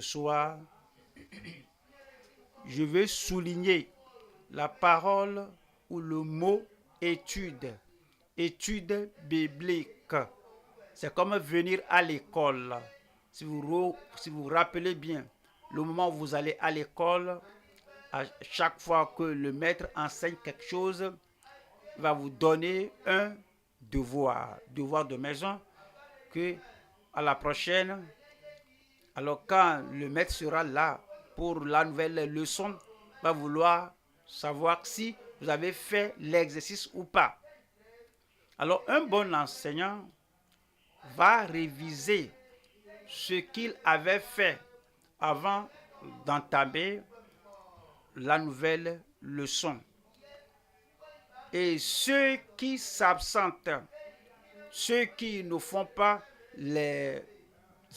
Ce soir, je veux souligner la parole ou le mot étude. Étude biblique. C'est comme venir à l'école. Si vous rappelez bien, le moment où vous allez à l'école, à chaque fois que le maître enseigne quelque chose, il va vous donner un devoir de maison que à la prochaine, alors quand le maître sera là pour la nouvelle leçon, il va vouloir savoir si vous avez fait l'exercice ou pas. Alors un bon enseignant va réviser ce qu'il avait fait avant d'entamer la nouvelle leçon. Et ceux qui s'absentent, ceux qui ne font pas les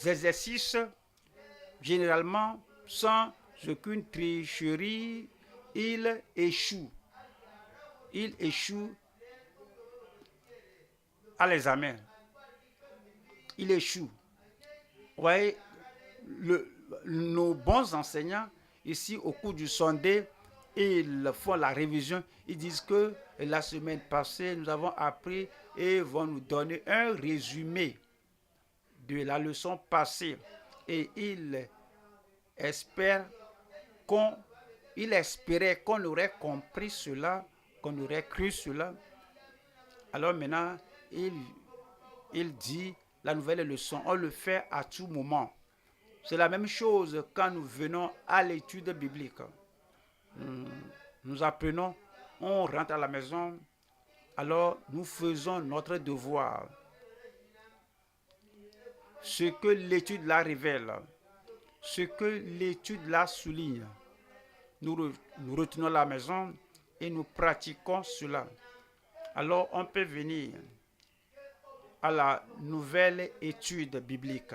exercices, généralement, sans aucune tricherie, ils échouent. Ils échouent à l'examen. Ils échouent. Vous voyez, nos bons enseignants, ici au cours du Sunday, ils font la révision. Ils disent que la semaine passée, nous avons appris et vont nous donner un résumé de la leçon passée. Et ils espèrent qu'on, il espérait qu'on aurait compris cela, qu'on aurait cru cela. Alors maintenant, il dit la nouvelle leçon. On le fait à tout moment. C'est la même chose quand nous venons à l'étude biblique. Nous apprenons, on rentre à la maison, alors nous faisons notre devoir. Ce que l'étude là révèle, ce que l'étude là souligne, nous retenons à la maison et nous pratiquons cela. Alors on peut venir à la nouvelle étude biblique.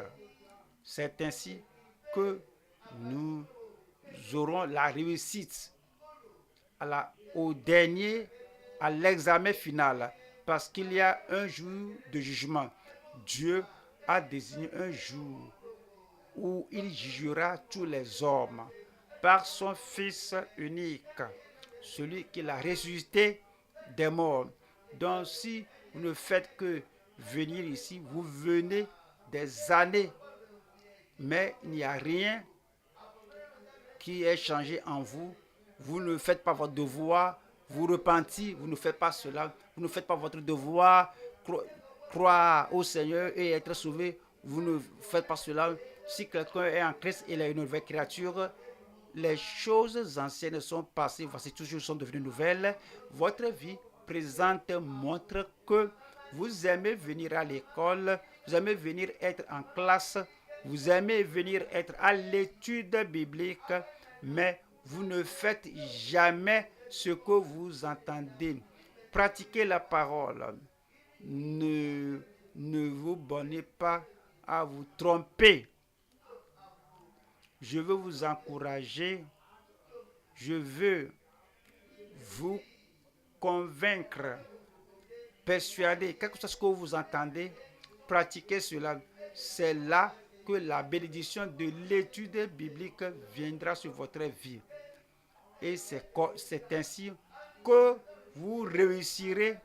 C'est ainsi que nous aurons la réussite au dernier, à l'examen final, parce qu'il y a un jour de jugement. Dieu a désigné un jour où il jugera tous les hommes par son Fils unique, celui qu'il a ressuscité des morts. Donc si vous ne faites que venir ici, vous venez des années, mais il n'y a rien qui est changé en vous. Vous ne faites pas votre devoir, vous repentez, vous ne faites pas cela, vous ne faites pas votre devoir, croire au Seigneur et être sauvé, vous ne faites pas cela. Si quelqu'un est en Christ, il est une nouvelle créature. Les choses anciennes sont passées, voici toujours sont devenues nouvelles. Votre vie présente montre que vous aimez venir à l'école, vous aimez venir être en classe, vous aimez venir être à l'étude biblique, mais vous ne faites jamais ce que vous entendez. Pratiquez la parole. Ne vous bornez pas à vous tromper. Je veux vous encourager. Je veux vous convaincre, persuader, quelque chose que vous entendez, pratiquez cela. C'est là que la bénédiction de l'étude biblique viendra sur votre vie. Et c'est ainsi que vous réussirez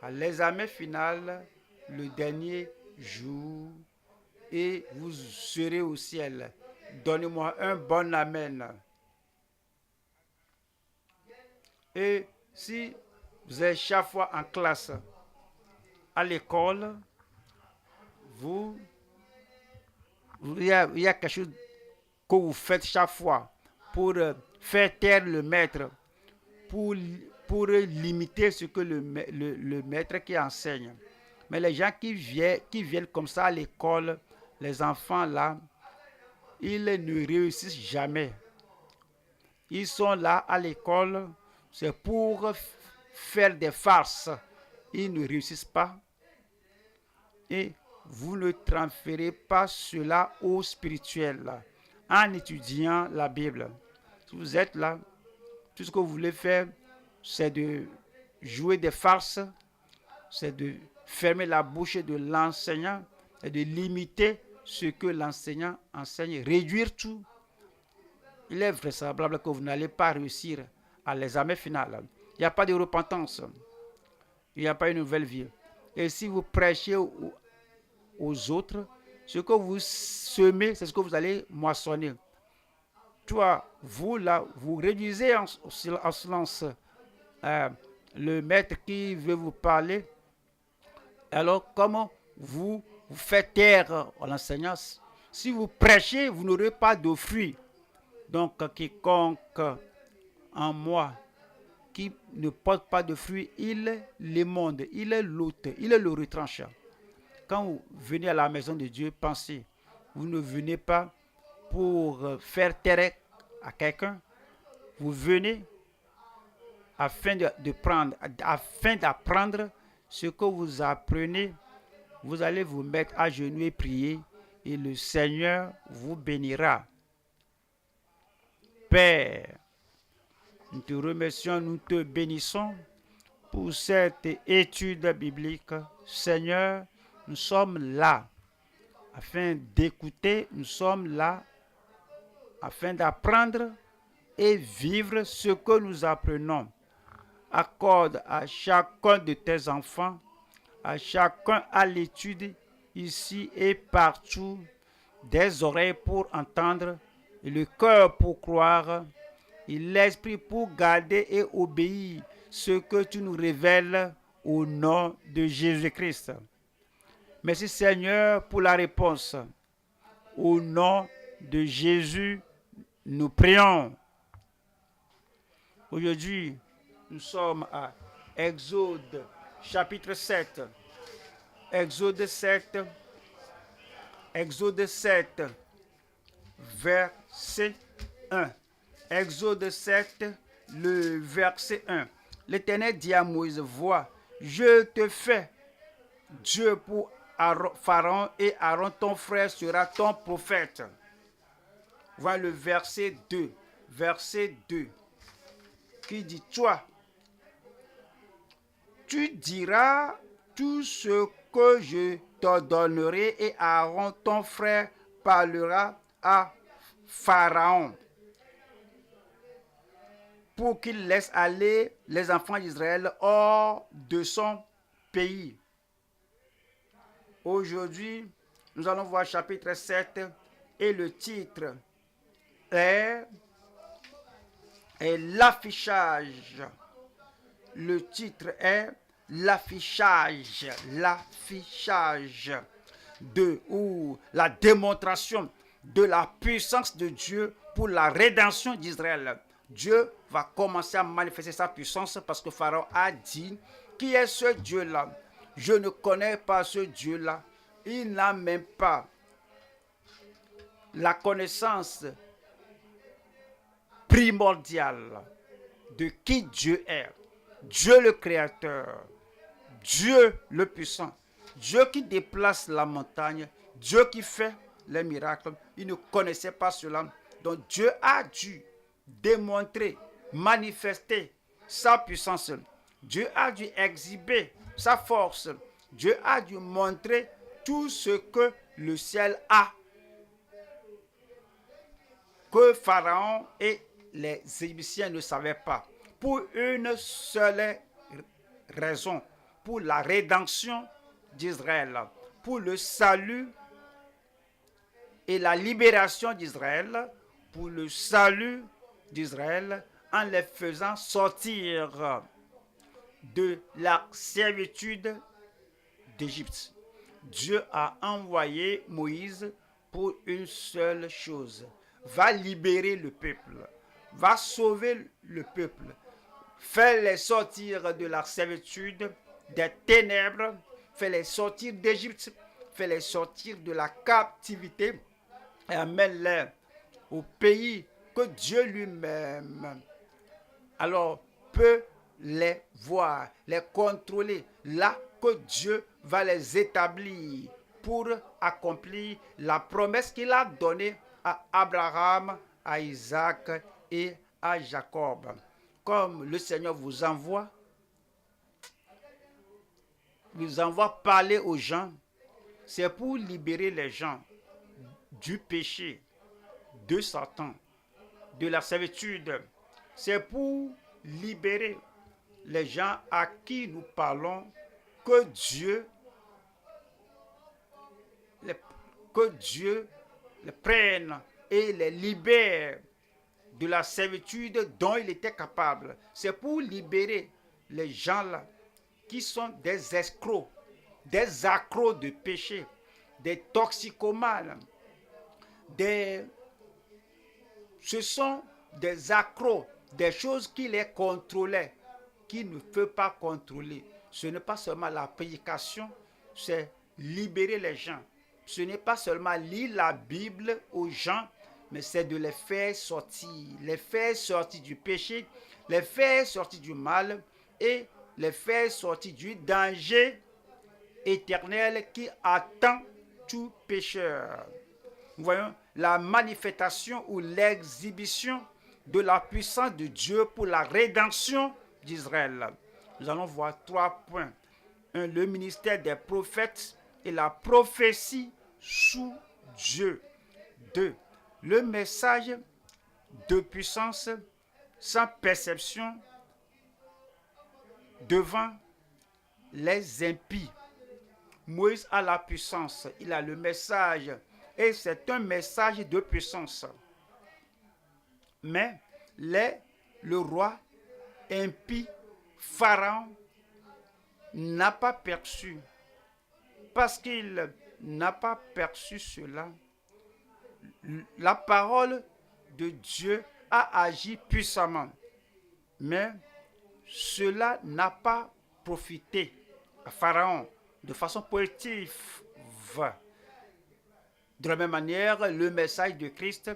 à l'examen final le dernier jour et vous serez au ciel. Donnez-moi un bon amen. Et si vous êtes chaque fois en classe, à l'école, il y a quelque chose que vous faites chaque fois pour faire taire le maître, pour, pour limiter ce que le maître qui enseigne. Mais les gens qui viennent comme ça à l'école, les enfants là, ils ne réussissent jamais. Ils sont là à l'école, c'est pour faire des farces. Ils ne réussissent pas. Et vous ne transférez pas cela au spirituel en étudiant la Bible. Si vous êtes là, tout ce que vous voulez faire, c'est de jouer des farces, c'est de fermer la bouche de l'enseignant et de limiter ce que l'enseignant enseigne, réduire tout, il est vraisemblable que vous n'allez pas réussir à l'examen final. Il n'y a pas de repentance. Il n'y a pas une nouvelle vie. Et si vous prêchez aux autres, ce que vous semez, c'est ce que vous allez moissonner. Toi, vous là, vous réduisez en silence le maître qui veut vous parler. Alors, comment vous faites taire l'enseignant? Si vous prêchez, vous n'aurez pas de fruits. Donc, quiconque en moi qui ne porte pas de fruits, il est l'immonde, il est l'hôte, il est le retranchant. Quand vous venez à la maison de Dieu, pensez, vous ne venez pas pour faire taire à quelqu'un, vous venez afin d'apprendre ce que vous apprenez. Vous allez vous mettre à genoux et prier, et le Seigneur vous bénira. Père, nous te remercions, nous te bénissons pour cette étude biblique. Seigneur, nous sommes là afin d'écouter, nous sommes là afin d'apprendre et vivre ce que nous apprenons. Accorde à chacun de tes enfants, à chacun à l'étude ici et partout, des oreilles pour entendre et le cœur pour croire et l'esprit pour garder et obéir ce que tu nous révèles au nom de Jésus-Christ. Merci Seigneur pour la réponse. Au nom de Jésus, nous prions. Aujourd'hui, nous sommes à Exode chapitre 7. Exode 7, verset 1. Exode 7, le verset 1. L'Éternel dit à Moïse, vois, je te fais Dieu pour Pharaon et Aaron ton frère sera ton prophète. Voilà le verset 2. Verset 2 qui dit, toi, tu diras tout ce que je t'ordonnerai et Aaron ton frère parlera à Pharaon pour qu'il laisse aller les enfants d'Israël hors de son pays. Aujourd'hui, nous allons voir chapitre 7 et le titre est l'affichage. Le titre est l'affichage ou la démonstration de la puissance de Dieu pour la rédemption d'Israël. Dieu va commencer à manifester sa puissance parce que Pharaon a dit, qui est ce Dieu-là? Je ne connais pas ce Dieu-là. Il n'a même pas la connaissance primordiale de qui Dieu est. Dieu le Créateur, Dieu le puissant, Dieu qui déplace la montagne, Dieu qui fait les miracles. Il ne connaissait pas cela. Donc Dieu a dû démontrer, manifester sa puissance. Dieu a dû exhiber sa force. Dieu a dû montrer tout ce que le ciel a. Que Pharaon et les Égyptiens ne savaient pas. Pour une seule raison, pour la rédemption d'Israël, pour le salut et la libération d'Israël, pour le salut d'Israël en les faisant sortir de la servitude d'Égypte. Dieu a envoyé Moïse pour une seule chose, va libérer le peuple, va sauver le peuple, fais-les sortir de la servitude, des ténèbres, fais-les sortir d'Égypte, fais-les sortir de la captivité et amène-les au pays que Dieu lui-même alors peut les voir, les contrôler, là que Dieu va les établir pour accomplir la promesse qu'il a donnée à Abraham, à Isaac et à Jacob. Comme le Seigneur vous envoie parler aux gens, c'est pour libérer les gens, du péché, de Satan, de la servitude. C'est pour libérer les gens à qui nous parlons que Dieu les prenne et les libère de la servitude dont il était capable. C'est pour libérer les gens là qui sont des escrocs, des accros de péché, des toxicomanes, ce sont des accros, des choses qui les contrôlaient, qui ne peuvent pas contrôler. Ce n'est pas seulement la prédication, c'est libérer les gens. Ce n'est pas seulement lire la Bible aux gens, mais c'est de les faire sortir du péché, les faire sortir du mal et les faire sortir du danger éternel qui attend tout pécheur. Nous voyons la manifestation ou l'exhibition de la puissance de Dieu pour la rédemption d'Israël. Nous allons voir 3 points. 1. Le ministère des prophètes et la prophétie sous Dieu. 2. Le message de puissance sans perception devant les impies. Moïse a la puissance, il a le message, et c'est un message de puissance. Mais le roi impie, Pharaon, n'a pas perçu. Parce qu'il n'a pas perçu cela, la parole de Dieu a agi puissamment. Mais cela n'a pas profité à Pharaon de façon positive. De la même manière, le message de Christ,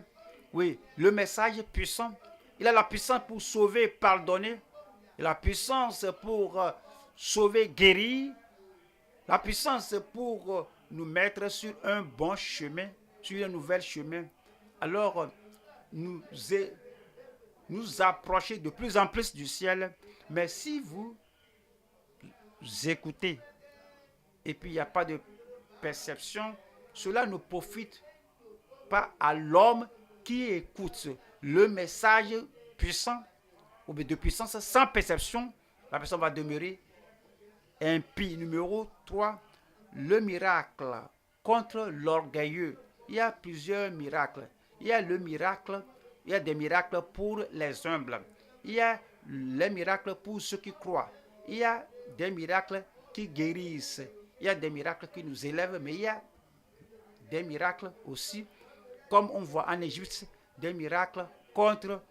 oui, le message puissant, il a la puissance pour sauver, pardonner, la puissance pour sauver, guérir, la puissance pour nous mettre sur un bon chemin, sur un nouvel chemin. Alors, nous approcher de plus en plus du ciel. Mais si vous écoutez et puis il n'y a pas de perception, cela ne profite pas à l'homme qui écoute le message puissant ou de puissance sans perception. La personne va demeurer impie. Numéro 3, le miracle contre l'orgueilleux. Il y a plusieurs miracles. Il y a des miracles pour les humbles. Il y a les miracles pour ceux qui croient. Il y a des miracles qui guérissent. Il y a des miracles qui nous élèvent, mais il y a des miracles aussi, comme on voit en Égypte, des miracles contre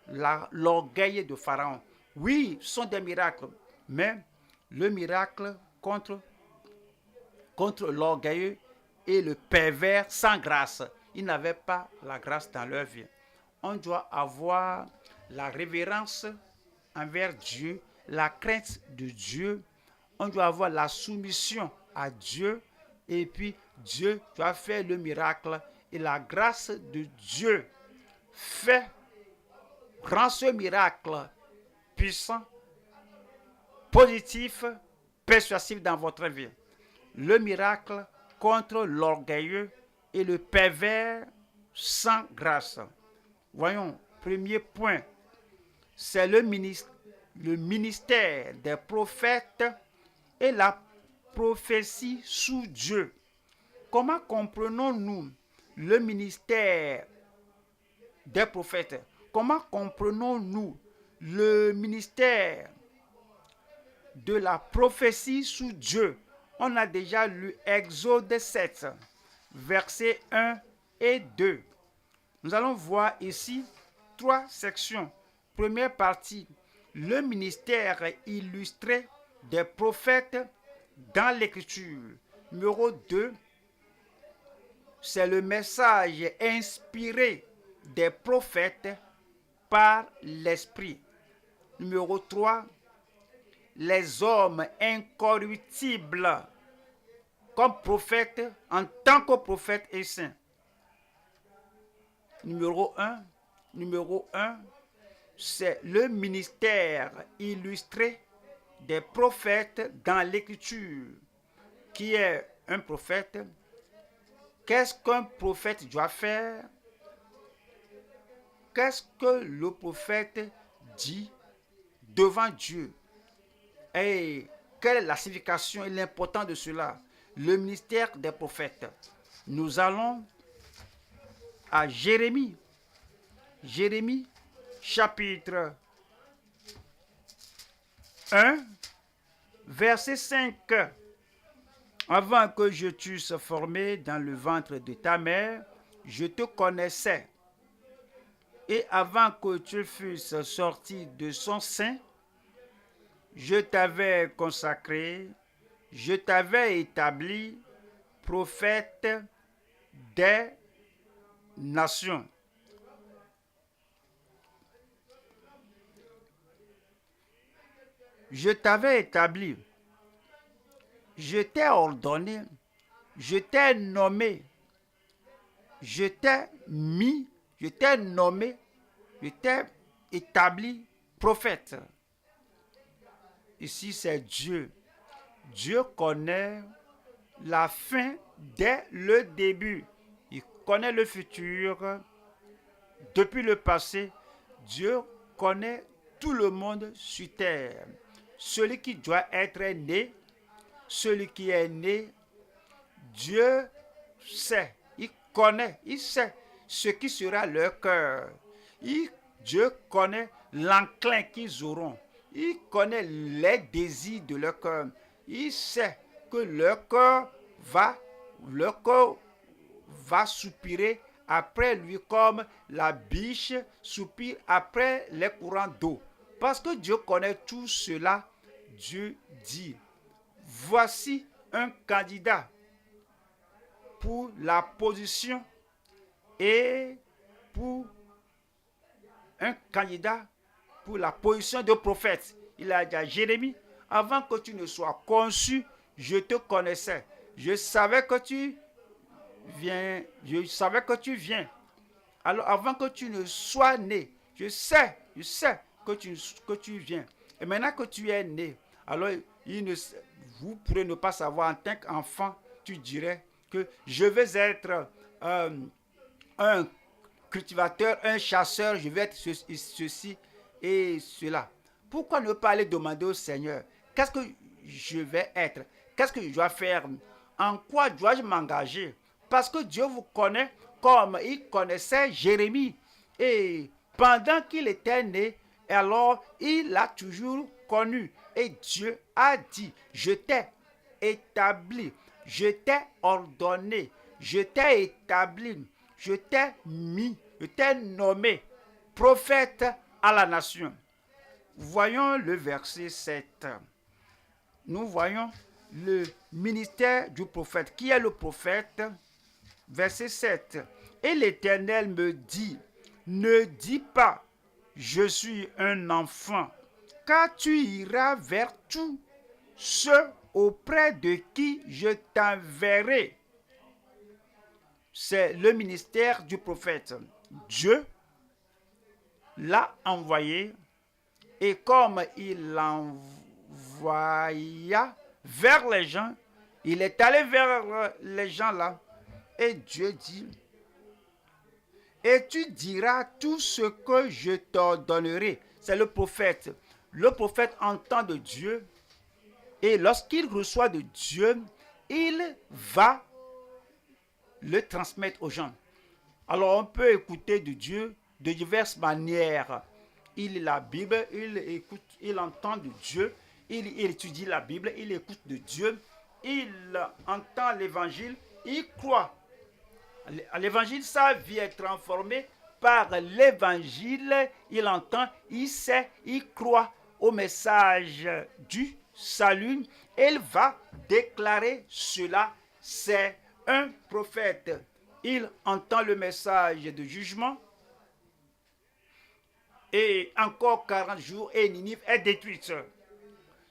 l'orgueil de Pharaon. Oui, ce sont des miracles, mais le miracle contre l'orgueil et le pervers sans grâce. Ils n'avaient pas la grâce dans leur vie. On doit avoir la révérence envers Dieu, la crainte de Dieu. On doit avoir la soumission à Dieu. Et puis, Dieu doit faire le miracle. Et la grâce de Dieu rend ce miracle puissant, positif, persuasif dans votre vie. Le miracle contre l'orgueilleux et le pervers sans grâce. Voyons, premier point, c'est le ministère des prophètes et la prophétie sous Dieu. Comment comprenons-nous le ministère des prophètes? Comment comprenons-nous le ministère de la prophétie sous Dieu? On a déjà lu Exode 7, versets 1 et 2. Nous allons voir ici 3 sections. Première partie, le ministère illustré des prophètes dans l'Écriture. Numéro 2, c'est le message inspiré des prophètes par l'Esprit. Numéro 3, les hommes incorruptibles comme prophètes en tant que prophètes et saints. Numéro 1, c'est le ministère illustré des prophètes dans l'Écriture. Qui est un prophète? Qu'est-ce qu'un prophète doit faire? Qu'est-ce que le prophète dit devant Dieu? Et quelle est la signification et l'importance de cela? Le ministère des prophètes. Nous allons à Jérémie. Jérémie, chapitre 1, verset 5. Avant que je t'eusse formé dans le ventre de ta mère, je te connaissais. Et avant que tu fusses sorti de son sein, je t'avais consacré, je t'avais établi prophète des nations. Je t'avais établi, je t'ai ordonné, je t'ai nommé, je t'ai mis, je t'ai nommé, je t'ai établi prophète. Ici, c'est Dieu. Dieu connaît la fin dès le début. Il connaît le futur depuis le passé. Dieu connaît tout le monde sur terre. Celui qui doit être né, celui qui est né, Dieu sait, il connaît, il sait ce qui sera leur cœur. Dieu connaît l'enclin qu'ils auront. Il connaît les désirs de leur cœur. Il sait que leur cœur va soupirer après lui comme la biche soupire après les courants d'eau. Parce que Dieu connaît tout cela, Dieu dit, voici un candidat pour la position et pour un candidat pour la position de prophète. Il a dit à Jérémie, avant que tu ne sois conçu, je te connaissais. Je savais que tu viens. Alors avant que tu ne sois né, je sais que tu viens. Et maintenant que tu es né, alors vous pourrez ne pas savoir en tant qu'enfant, tu dirais que je vais être un cultivateur, un chasseur, je vais être ceci et cela. Pourquoi ne pas aller demander au Seigneur, qu'est-ce que je vais être? Qu'est-ce que je dois faire? En quoi dois-je m'engager? Parce que Dieu vous connaît comme il connaissait Jérémie. Et pendant qu'il était né, alors il l'a toujours connu. Et Dieu a dit, je t'ai établi, je t'ai ordonné, je t'ai établi, je t'ai mis, je t'ai nommé prophète à la nation. Voyons le verset 7. Nous voyons le ministère du prophète. Qui est le prophète? Verset 7. Et l'Éternel me dit, ne dis pas, je suis un enfant, car tu iras vers tous ceux auprès de qui je t'enverrai. C'est le ministère du prophète. Dieu l'a envoyé et comme il l'envoya vers les gens, il est allé vers les gens là et Dieu dit, et tu diras tout ce que je t'ordonnerai. C'est le prophète. Le prophète entend de Dieu et lorsqu'il reçoit de Dieu, il va le transmettre aux gens. Alors on peut écouter de Dieu de diverses manières. Il lit la Bible, il écoute, il entend de Dieu, il étudie la Bible, il écoute de Dieu, il entend l'évangile, il croit. À l'évangile, sa vie est transformée par l'évangile, il entend, il sait, il croit au message du salut, il va déclarer cela, c'est un prophète. Il entend le message de jugement et encore 40 jours et Ninive est détruite.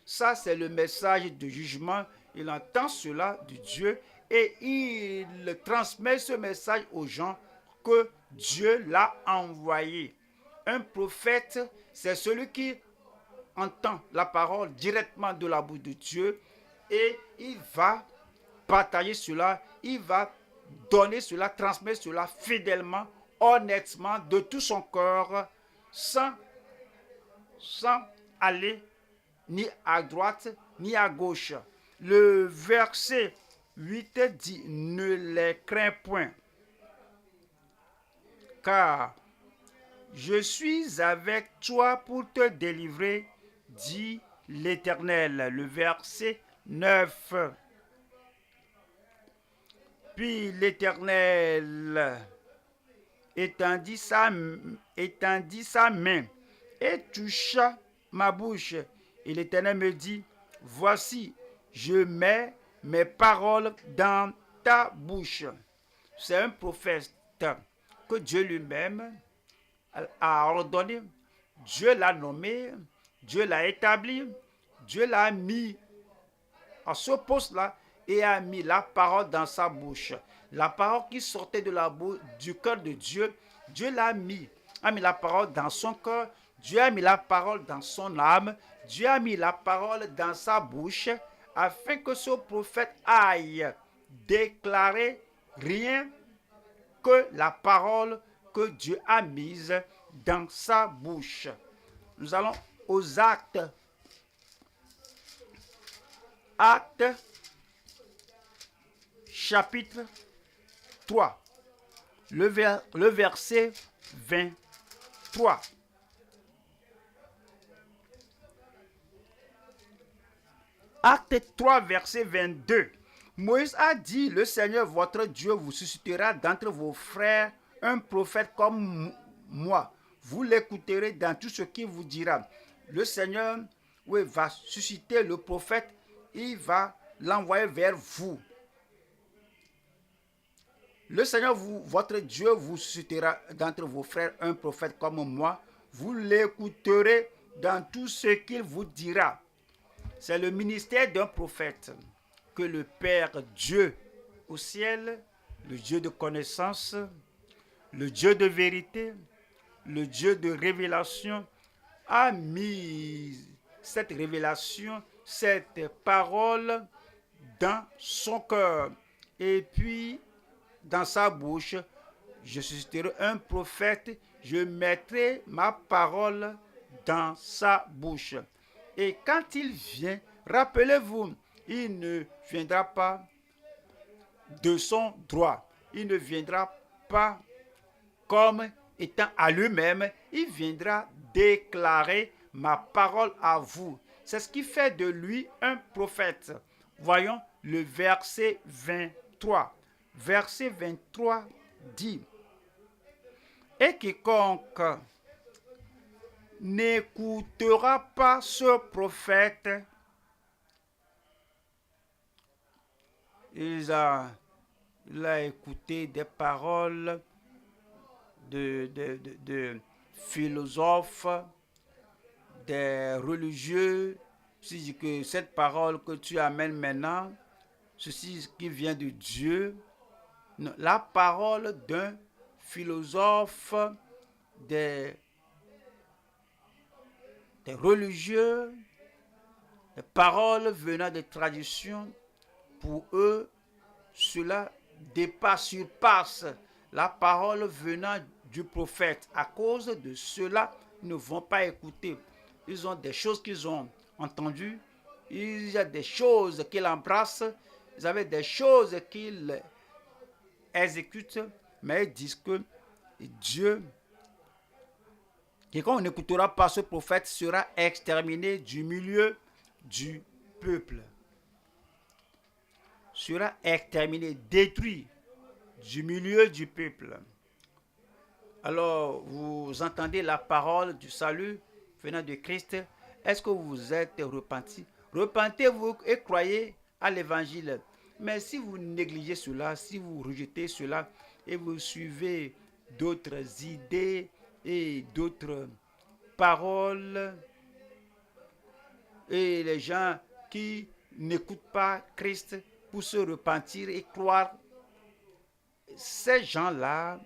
Ça, c'est le message de jugement. Il entend cela de Dieu et il transmet ce message aux gens que Dieu l'a envoyé. Un prophète, c'est celui qui entend la parole directement de la bouche de Dieu et il va partager cela, il va donner cela, transmettre cela fidèlement, honnêtement, de tout son cœur, sans aller ni à droite ni à gauche. Le verset 8 dit, ne les crains point, car je suis avec toi pour te délivrer, dit l'Éternel. Le verset 9. Puis l'Éternel étendit sa main et toucha ma bouche. Et l'Éternel me dit, voici, je mets mes paroles dans ta bouche. C'est un prophète que Dieu lui-même a ordonné. Dieu l'a nommé, Dieu l'a établi, Dieu l'a mis à ce poste-là et a mis la parole dans sa bouche. La parole qui sortait de la bouche, du cœur de Dieu, Dieu l'a mis. A mis la parole dans son cœur, Dieu a mis la parole dans son âme, Dieu a mis la parole dans sa bouche, afin que ce prophète aille déclarer rien que la parole que Dieu a mise dans sa bouche. Nous allons aux Actes. Actes, chapitre 3, le verset 23. Acte 3, verset 22. Moïse a dit, le Seigneur votre Dieu vous suscitera d'entre vos frères un prophète comme moi. Vous l'écouterez dans tout ce qu'il vous dira. Le Seigneur va susciter le prophète, il va l'envoyer vers vous. Le Seigneur, votre Dieu, vous suscitera d'entre vos frères un prophète comme moi. Vous l'écouterez dans tout ce qu'il vous dira. C'est le ministère d'un prophète que le Père Dieu au ciel, le Dieu de connaissance, le Dieu de vérité, le Dieu de révélation, a mis cette révélation, cette parole dans son cœur. Et puis, dans sa bouche, je susciterai un prophète, je mettrai ma parole dans sa bouche. Et quand il vient, rappelez-vous, il ne viendra pas de son droit. Il ne viendra pas comme étant à lui-même. Il viendra déclarer ma parole à vous. C'est ce qui fait de lui un prophète. Voyons le verset 23. Verset 23 dit, et quiconque n'écoutera pas ce prophète, il a écouté des paroles de philosophes, des religieux. Si je dis que cette parole que tu amènes maintenant, ceci qui vient de Dieu, non, la parole d'un philosophe, des religieux, des paroles venant des traditions, pour eux, cela surpasse la parole venant du prophète. À cause de cela, ils ne vont pas écouter. Ils ont des choses qu'ils ont entendues, il y a des choses qu'ils embrassent, ils avaient des choses qu'ils exécutent, mais ils disent que Dieu, quiconque n'écoutera pas ce prophète sera exterminé du milieu du peuple. Sera exterminé, détruit du milieu du peuple. Alors, vous entendez la parole du salut venant de Christ. Est-ce que vous êtes repentis? Repentez-vous et croyez à l'évangile. Mais si vous négligez cela, si vous rejetez cela et vous suivez d'autres idées et d'autres paroles, et les gens qui n'écoutent pas Christ pour se repentir et croire, ces gens-là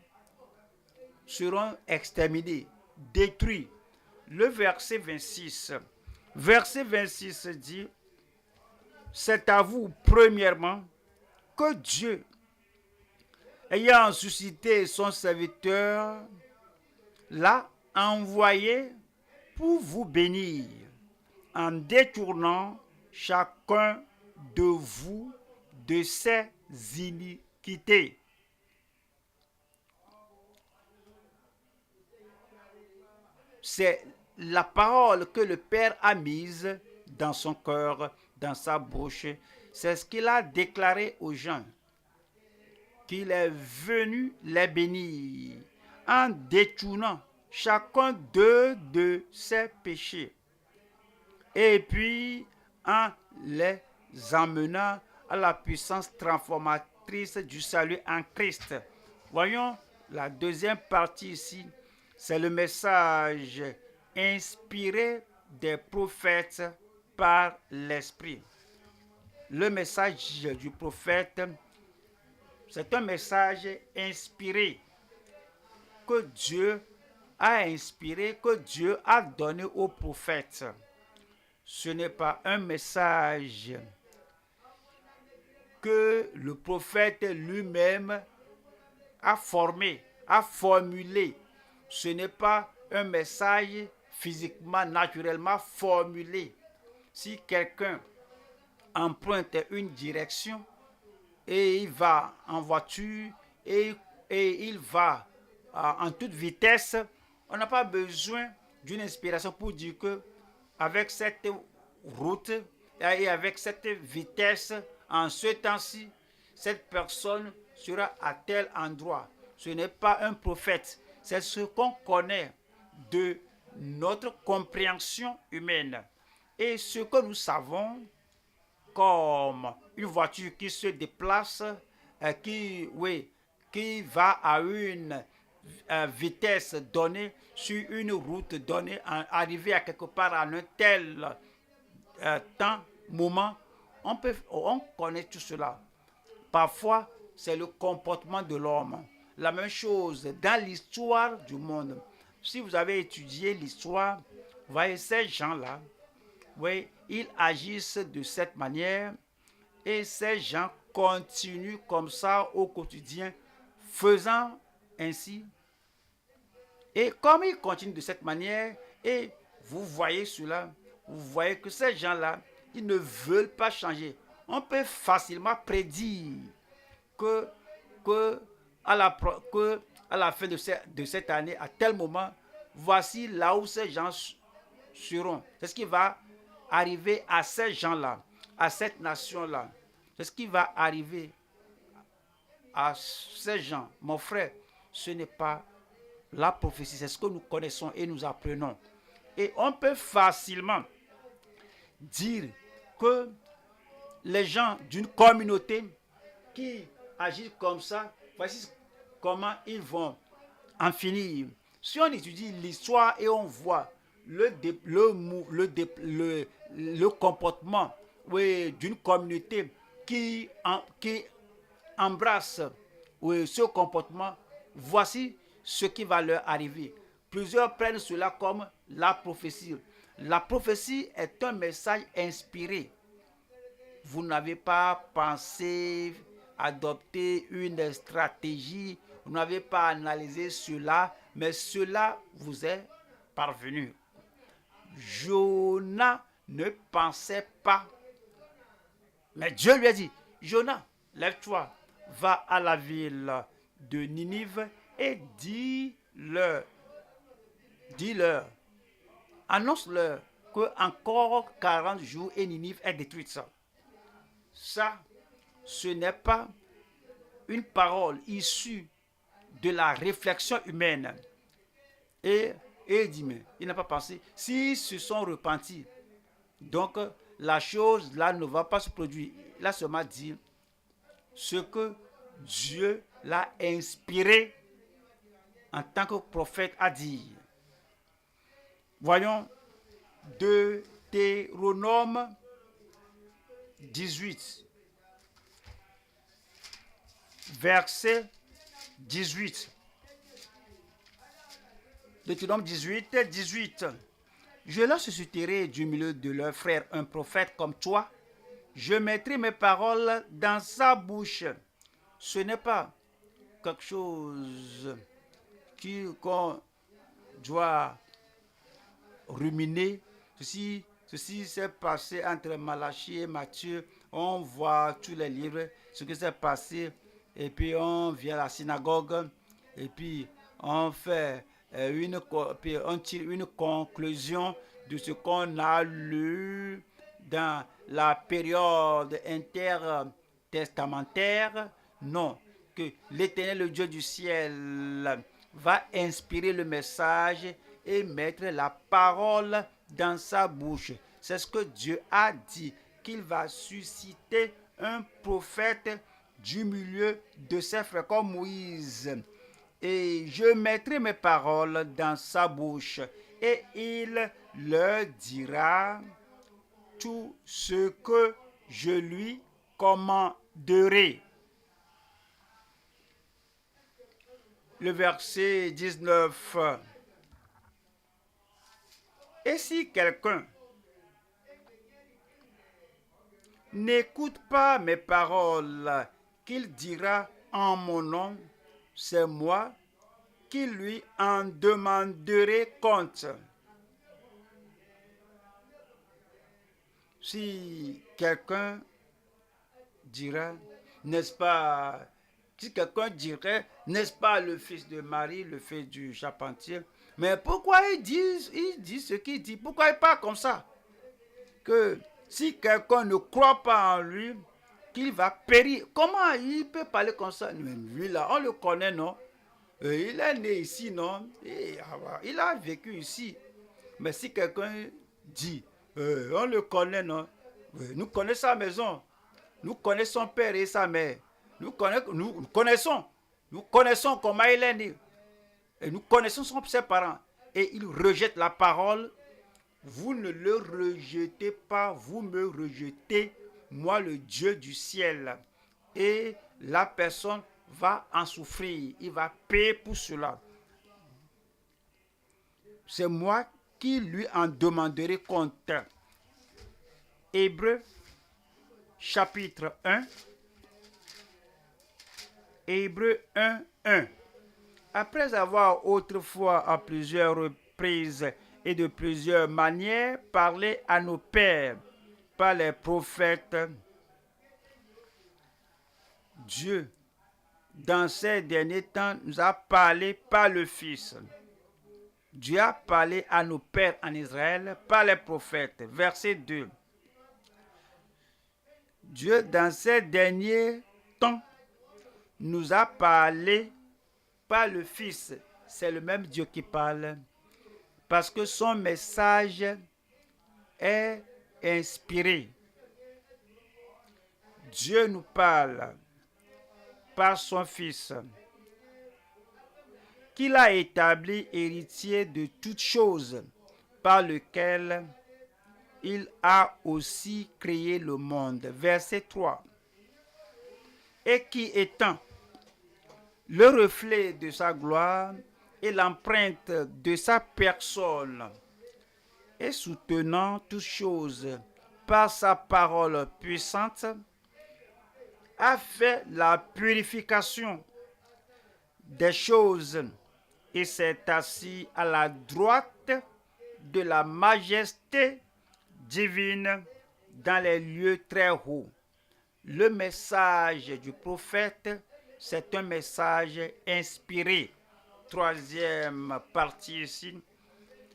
seront exterminés, détruits. Le verset 26. Verset 26 dit, c'est à vous, premièrement, que Dieu ayant suscité son serviteur, l'a envoyé pour vous bénir, en détournant chacun de vous de ses iniquités. C'est la parole que le Père a mise dans son cœur, dans sa bouche. C'est ce qu'il a déclaré aux gens, qu'il est venu les bénir en détournant chacun d'eux de ses péchés et puis en les emmenant à la puissance transformatrice du salut en Christ. Voyons la deuxième partie ici, c'est le message inspiré des prophètes par l'Esprit. Le message du prophète, c'est un message inspiré que Dieu a inspiré, que Dieu a donné aux prophètes. Ce n'est pas un message que le prophète lui-même a formé, a formulé. Ce n'est pas un message physiquement, naturellement formulé. Si quelqu'un emprunte une direction et il va en voiture et il va en toute vitesse, on n'a pas besoin d'une inspiration pour dire que avec cette route et avec cette vitesse, en ce temps-ci, cette personne sera à tel endroit. Ce n'est pas un prophète, c'est ce qu'on connaît de notre compréhension humaine. Et ce que nous savons comme une voiture qui se déplace, qui va à une vitesse donnée sur une route donnée, arriver à quelque part à un tel temps, moment, on connaît tout cela. Parfois, c'est le comportement de l'homme. La même chose dans l'histoire du monde. Si vous avez étudié l'histoire, vous voyez ces gens-là, oui, ils agissent de cette manière et ces gens continuent comme ça au quotidien, faisant ainsi. Et comme ils continuent de cette manière, et vous voyez cela, vous voyez que ces gens-là, ils ne veulent pas changer. On peut facilement prédire que à la fin de cette année, à tel moment, voici là où ces gens seront. C'est ce qui va arriver à ces gens-là, à cette nation-là. C'est ce qui va arriver à ces gens. Mon frère, ce n'est pas la prophétie, c'est ce que nous connaissons et nous apprenons. Et on peut facilement dire que les gens d'une communauté qui agissent comme ça, voici comment ils vont en finir. Si on étudie l'histoire et on voit le comportement, oui, d'une communauté qui embrasse, oui, ce comportement, voici ce qui va leur arriver. Plusieurs prennent cela comme la prophétie. La prophétie est un message inspiré. Vous n'avez pas pensé adopter une stratégie, vous n'avez pas analysé cela, mais cela vous est parvenu. Jonas ne pensait pas, mais Dieu lui a dit, Jonas, lève-toi, va à la ville de Ninive et dis-leur, annonce-leur que encore 40 jours et Ninive est détruite. Ça, ce n'est pas une parole issue de la réflexion humaine. Et il dit, mais il n'a pas pensé, s'ils se sont repentis, donc la chose là ne va pas se produire. Il a seulement dit ce que Dieu l'a inspiré en tant que prophète à dire. Voyons Deutéronome 18, verset 18. Deutéronome 18. Je leur susciterai du milieu de leurs frères un prophète comme toi. Je mettrai mes paroles dans sa bouche. Ce n'est pas quelque chose qu'on doit ruminer. Ceci s'est passé entre Malachie et Matthieu. On voit tous les livres, ce qui s'est passé. Et puis on vient à la synagogue. Et puis on fait puis on tire une conclusion de ce qu'on a lu dans la période intertestamentaire. Non, que l'Éternel, le Dieu du ciel, va inspirer le message et mettre la parole dans sa bouche. C'est ce que Dieu a dit, qu'il va susciter un prophète du milieu de ses frères comme Moïse. Et je mettrai mes paroles dans sa bouche et il leur dira tout ce que je lui commanderai. Le verset 19. Et si quelqu'un n'écoute pas mes paroles qu'il dira en mon nom, c'est moi qui lui en demanderai compte. Si quelqu'un dira, n'est-ce pas, si quelqu'un dirait, n'est-ce pas le fils de Marie, le fils du charpentier, mais pourquoi il dit ce qu'il dit? Pourquoi il parle comme ça? Que si quelqu'un ne croit pas en lui, qu'il va périr. Comment il peut parler comme ça? Lui là, on le connaît, non? Il est né ici, non? Il a vécu ici. Mais si quelqu'un dit, on le connaît, non? Nous connaissons sa maison. Nous connaissons son père et sa mère. Nous connaissons comment il est né. Et nous connaissons ses parents. Et il rejette la parole. Vous ne le rejetez pas, vous me rejetez, moi le Dieu du ciel. Et la personne va en souffrir, il va payer pour cela. C'est moi qui lui en demanderai compte. Hébreux chapitre 1. Hébreux 1, 1. Après avoir autrefois à plusieurs reprises et de plusieurs manières parlé à nos pères par les prophètes, Dieu, dans ces derniers temps, nous a parlé par le Fils. Dieu a parlé à nos pères en Israël par les prophètes. Verset 2. Dieu, dans ces derniers temps, nous a parlé par le Fils. C'est le même Dieu qui parle. Parce que son message est inspiré. Dieu nous parle par son Fils, qu'il a établi héritier de toutes choses, par lequel il a aussi créé le monde. Verset 3. Et qui étant le reflet de sa gloire et l'empreinte de sa personne, et soutenant toutes choses par sa parole puissante, a fait la purification des choses et s'est assis à la droite de la majesté divine dans les lieux très hauts. Le message du prophète, c'est un message inspiré. Troisième partie ici.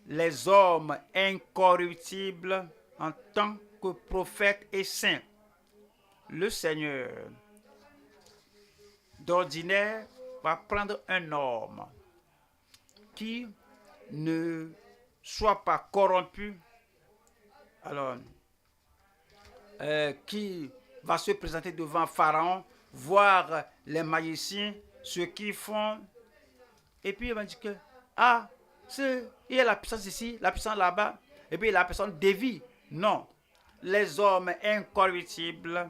Les hommes incorruptibles en tant que prophètes et saints. Le Seigneur, d'ordinaire, va prendre un homme qui ne soit pas corrompu, alors, qui va se présenter devant Pharaon, voir les magiciens, ce qu'ils font, et puis il va dire que, il y a la puissance ici, la puissance là-bas, et puis la personne dévie. Non, les hommes incorruptibles,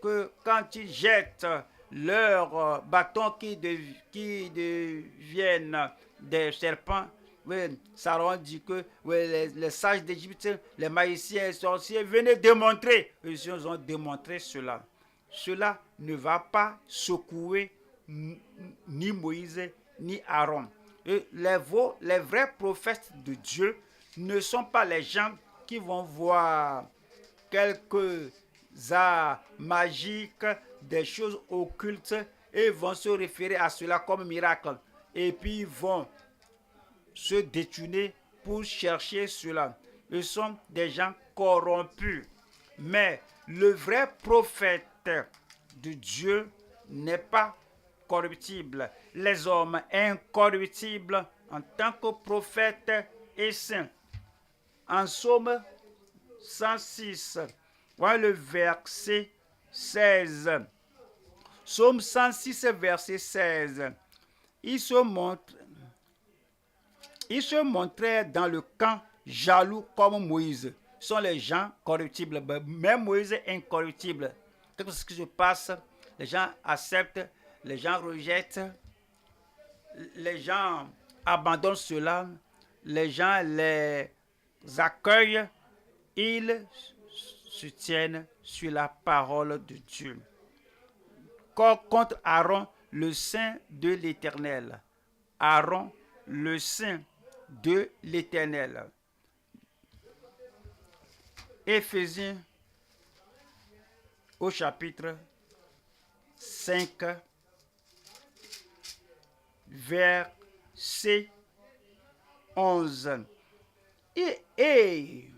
que quand ils jettent leurs bâtons qui deviennent des serpents, oui, Saron dit que oui, les sages d'Égypte, les magiciens et sorciers venaient démontrer. Ils ont démontré cela. Cela ne va pas secouer ni Moïse, ni Aaron. Et les vrais prophètes de Dieu ne sont pas les gens qui vont voir quelques arts magiques, des choses occultes, et vont se référer à cela comme miracle. Et puis vont se détourner pour chercher cela. Ils sont des gens corrompus. Mais le vrai prophète de Dieu n'est pas corruptible. Les hommes incorruptibles en tant que prophètes et saints. En Psaume 106, voilà le verset 16. Psaume 106, verset 16. Il se montrait dans le camp jaloux comme Moïse. Ce sont les gens corruptibles. Même Moïse est incorruptible. Qu'est-ce qui se passe? Les gens acceptent, les gens rejettent, les gens abandonnent cela, les gens les accueillent, ils se tiennent sur la parole de Dieu. Contre Aaron, le saint de l'Éternel. Aaron, le saint de l'Éternel. Éphésiens au chapitre 5, verset 11. Et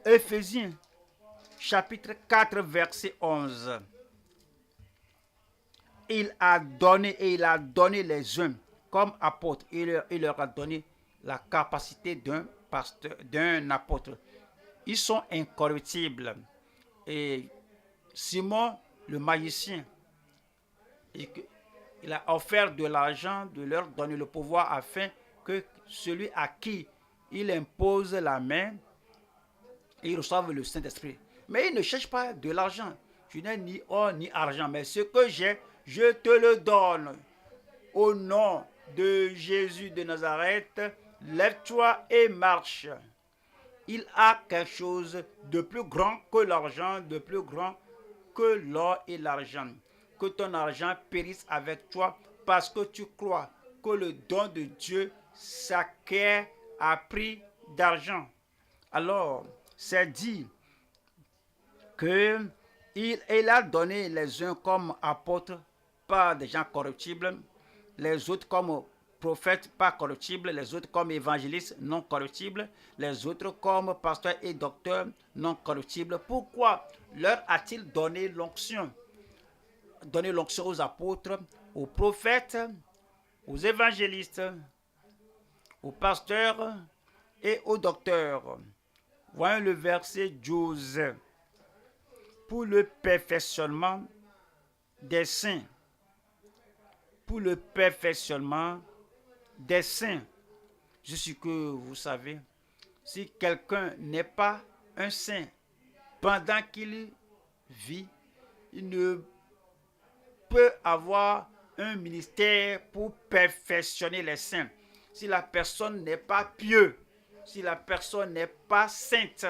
Éphésiens chapitre 4, verset 11. Il a donné les uns comme apôtres. Il leur a donné la capacité d'un pasteur, d'un apôtre. Ils sont incorruptibles. Et Simon, le magicien, il a offert de l'argent, de leur donner le pouvoir afin que celui à qui il impose la main, il reçoive le Saint-Esprit. Mais il ne cherche pas de l'argent. Je n'ai ni or ni argent, mais ce que j'ai, je te le donne. Au nom de Jésus de Nazareth, lève-toi et marche. Il a quelque chose de plus grand que l'argent, de plus grand que l'or et l'argent. Que ton argent périsse avec toi parce que tu crois que le don de Dieu s'acquiert à prix d'argent. Alors, c'est dit qu'il a donné les uns comme apôtres, pas des gens corruptibles, les autres comme prophètes pas corruptibles, les autres comme évangélistes non corruptibles, les autres comme pasteurs et docteurs non corruptibles. Pourquoi leur a-t-il donné l'onction? Donné l'onction aux apôtres, aux prophètes, aux évangélistes, aux pasteurs et aux docteurs. Voyons le verset 12. Pour le perfectionnement des saints. Pour le perfectionnement des saints. Je suis que vous savez, si quelqu'un n'est pas un saint pendant qu'il vit, il ne peut avoir un ministère pour perfectionner les saints. Si la personne n'est pas pieuse, si la personne n'est pas sainte,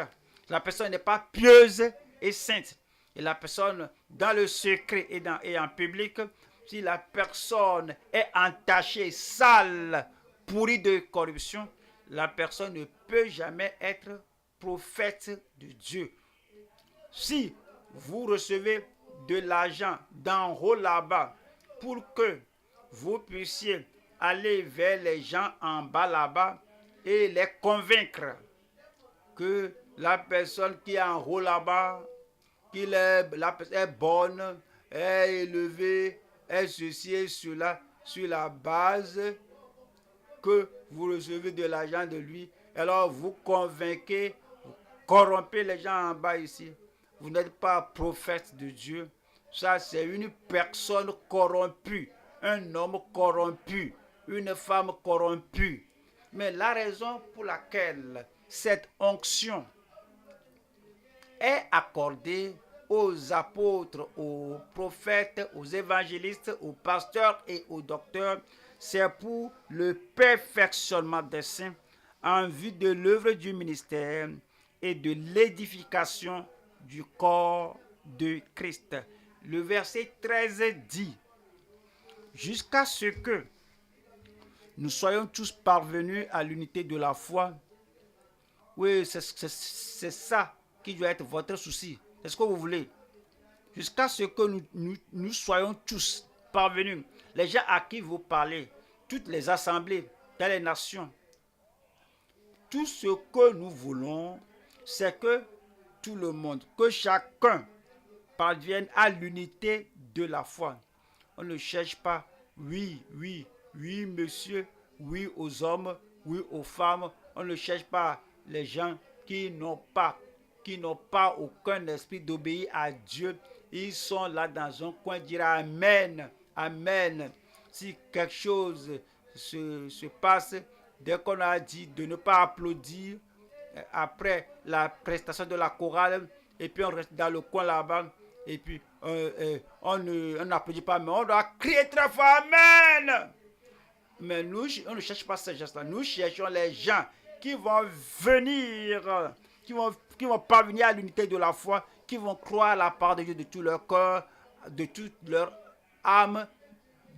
la personne n'est pas pieuse et sainte, et la personne dans le secret et en public, si la personne est entachée, sale, pourrie de corruption, la personne ne peut jamais être prophète de Dieu. Si vous recevez de l'argent d'en haut là-bas pour que vous puissiez aller vers les gens en bas là-bas et les convaincre que la personne qui est en haut là-bas, la personne est bonne, est élevée, est ceci et cela, sur la base que vous recevez de l'argent de lui. Alors vous convainquez, vous corrompez les gens en bas ici. Vous n'êtes pas prophète de Dieu. Ça, c'est une personne corrompue, un homme corrompu, une femme corrompue. Mais la raison pour laquelle cette onction est accordée aux apôtres, aux prophètes, aux évangélistes, aux pasteurs et aux docteurs, c'est pour le perfectionnement des saints en vue de l'œuvre du ministère et de l'édification du corps de Christ. Le verset 13 dit, jusqu'à ce que nous soyons tous parvenus à l'unité de la foi. Oui, c'est ça qui doit être votre souci. C'est ce que vous voulez. Jusqu'à ce que nous soyons tous parvenus. Les gens à qui vous parlez, toutes les assemblées dans les nations, tout ce que nous voulons, c'est que tout le monde, que chacun parvienne à l'unité de la foi. On ne cherche pas oui, monsieur, oui aux hommes, oui aux femmes. On ne cherche pas les gens qui n'ont pas aucun esprit d'obéir à Dieu. Ils sont là dans un coin, dire Amen, Amen. Si quelque chose se passe, dès qu'on a dit de ne pas applaudir, après la prestation de la chorale, et puis on reste dans le coin là-bas, et puis on n'applaudit pas, mais on doit crier très fort Amen. Mais nous, on ne cherche pas ces gestes-là. Nous cherchons les gens qui vont venir, qui vont parvenir à l'unité de la foi, qui vont croire à la parole de Dieu de tout leur cœur, de toute leur âme,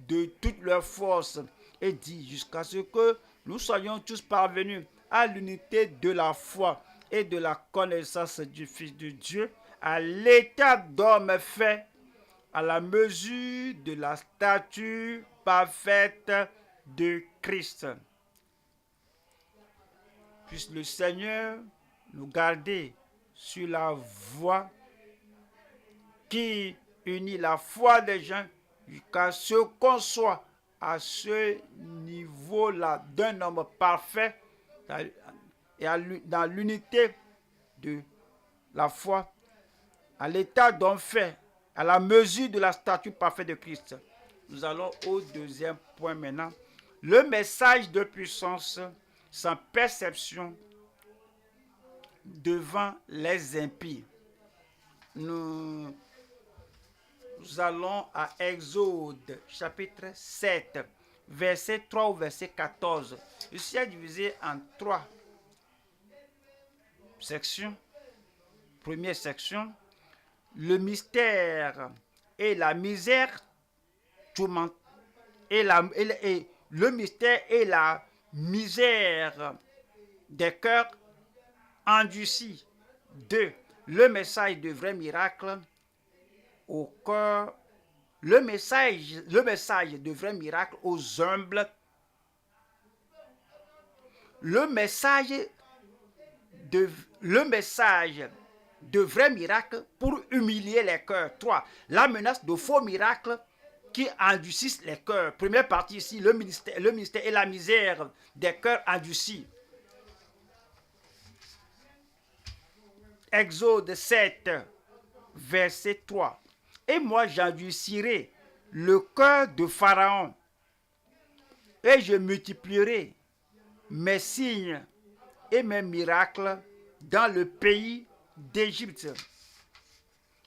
de toute leur force. Et dit jusqu'à ce que nous soyons tous parvenus à l'unité de la foi et de la connaissance du Fils de Dieu, à l'état d'homme fait, à la mesure de la stature parfaite de Christ. Puisse le Seigneur nous garder sur la voie qui unit la foi des gens jusqu'à ce qu'on soit à ce niveau-là d'un homme parfait et dans l'unité de la foi, à l'état d'homme fait, à la mesure de la stature parfaite de Christ. Nous allons au deuxième point maintenant. Le message de puissance sans perception devant les impies. Nous allons à Exode chapitre 7, verset 3 au verset 14. Ici est divisé en 3 sections. Première section, le mystère et la misère tourmente, le mystère et la misère des cœurs endurcis. 2. Le message de vrai miracle au cœur, le message de vrai miracle aux humbles, le message de vrai miracle pour humilier les cœurs. 3. La menace de faux miracles qui endurcissent les cœurs. Première partie ici, le ministère et la misère des cœurs endurcis. Exode 7, verset 3. Et moi j'endurcirai le cœur de Pharaon et je multiplierai mes signes et mes miracles dans le pays d'Égypte.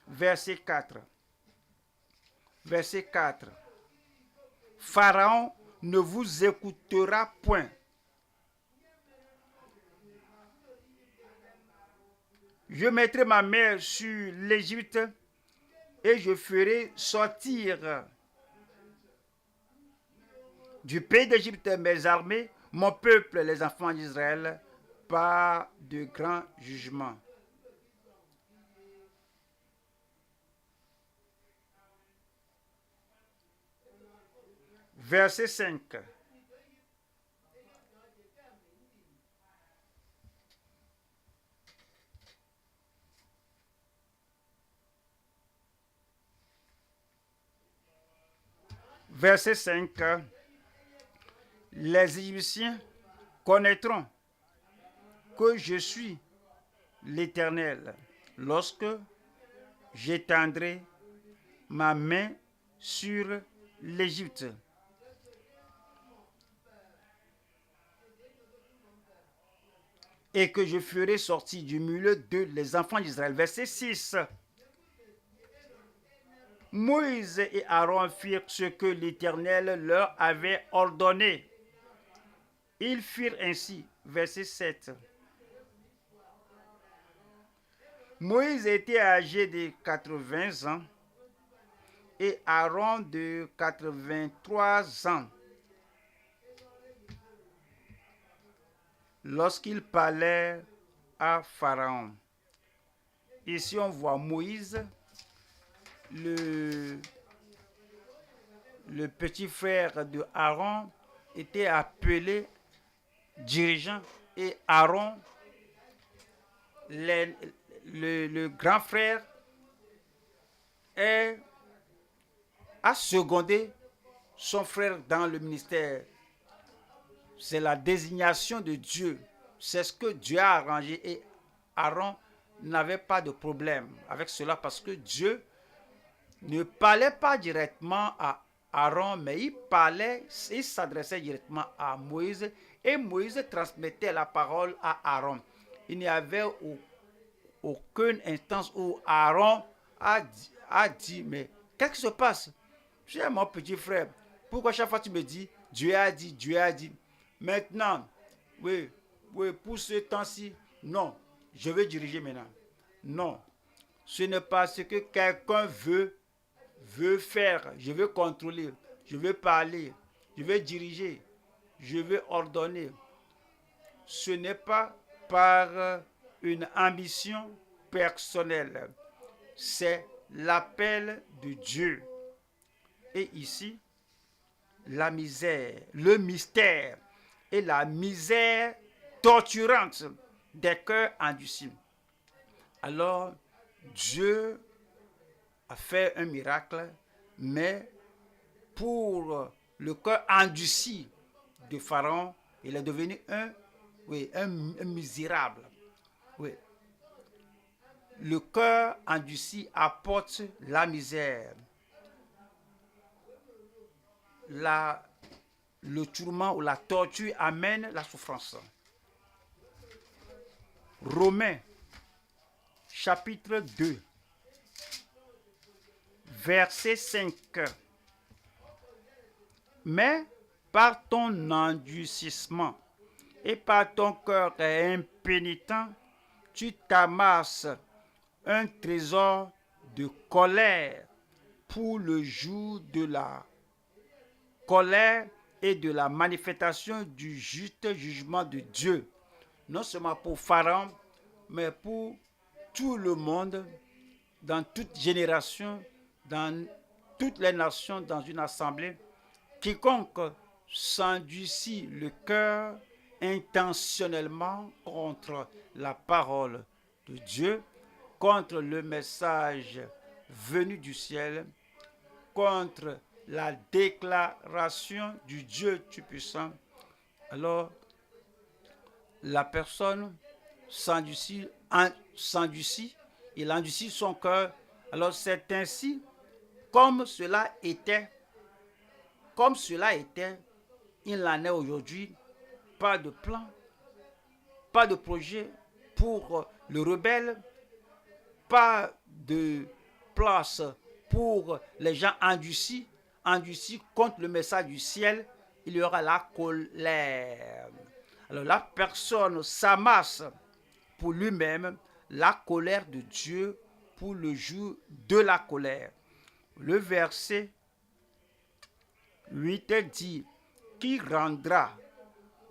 Verset 4. Verset 4. Pharaon ne vous écoutera point. Je mettrai ma main sur l'Égypte et je ferai sortir du pays d'Égypte mes armées, mon peuple, les enfants d'Israël, par de grands jugements. Verset 5. Verset 5. Les Égyptiens connaîtront que je suis l'Éternel lorsque j'étendrai ma main sur l'Égypte. Et que je ferai sortir du milieu d'eux les enfants d'Israël. Verset 6. Moïse et Aaron firent ce que l'Éternel leur avait ordonné. Ils firent ainsi. Verset 7. Moïse était âgé de 80 ans et Aaron de 83 ans. Lorsqu'il parlait à Pharaon. Ici, on voit Moïse, le petit frère de Aaron, était appelé dirigeant, et Aaron, le grand frère, a secondé son frère dans le ministère. C'est la désignation de Dieu. C'est ce que Dieu a arrangé, et Aaron n'avait pas de problème avec cela parce que Dieu ne parlait pas directement à Aaron, mais il s'adressait directement à Moïse, et Moïse transmettait la parole à Aaron. Il n'y avait aucune instance où Aaron a dit, mais qu'est-ce qui se passe? Tu es mon petit frère. Pourquoi chaque fois tu me dis, Dieu a dit, Dieu a dit? Maintenant, oui, pour ce temps-ci, non, je vais diriger maintenant. Non, ce n'est pas ce que quelqu'un veut faire. Je veux contrôler, je veux parler, je veux diriger, je veux ordonner. Ce n'est pas par une ambition personnelle. C'est l'appel de Dieu. Et ici, la misère, le mystère et la misère torturante des cœurs endurcis. Alors, Dieu a fait un miracle, mais pour le cœur endurci de Pharaon, il est devenu un misérable. Oui. Le cœur endurci apporte la misère. Le tourment ou la torture amène la souffrance. Romains, chapitre 2, verset 5. Mais par ton endurcissement et par ton cœur impénitent, tu t'amasses un trésor de colère pour le jour de la colère et de la manifestation du juste jugement de Dieu. Non seulement pour Pharaon, mais pour tout le monde, dans toute génération, dans toutes les nations, dans une assemblée. Quiconque s'endurcit le cœur intentionnellement contre la parole de Dieu, contre le message venu du ciel, contre la déclaration du Dieu Tout-Puissant, alors la personne s'endurcit, il endurcit son cœur. Alors c'est ainsi comme cela était, il en est aujourd'hui. Pas de plan, pas de projet pour le rebelle, pas de place pour les gens endurcis contre le message du ciel. Il y aura la colère. Alors la personne s'amasse pour lui-même la colère de Dieu pour le jour de la colère. Le verset 8 dit, qui rendra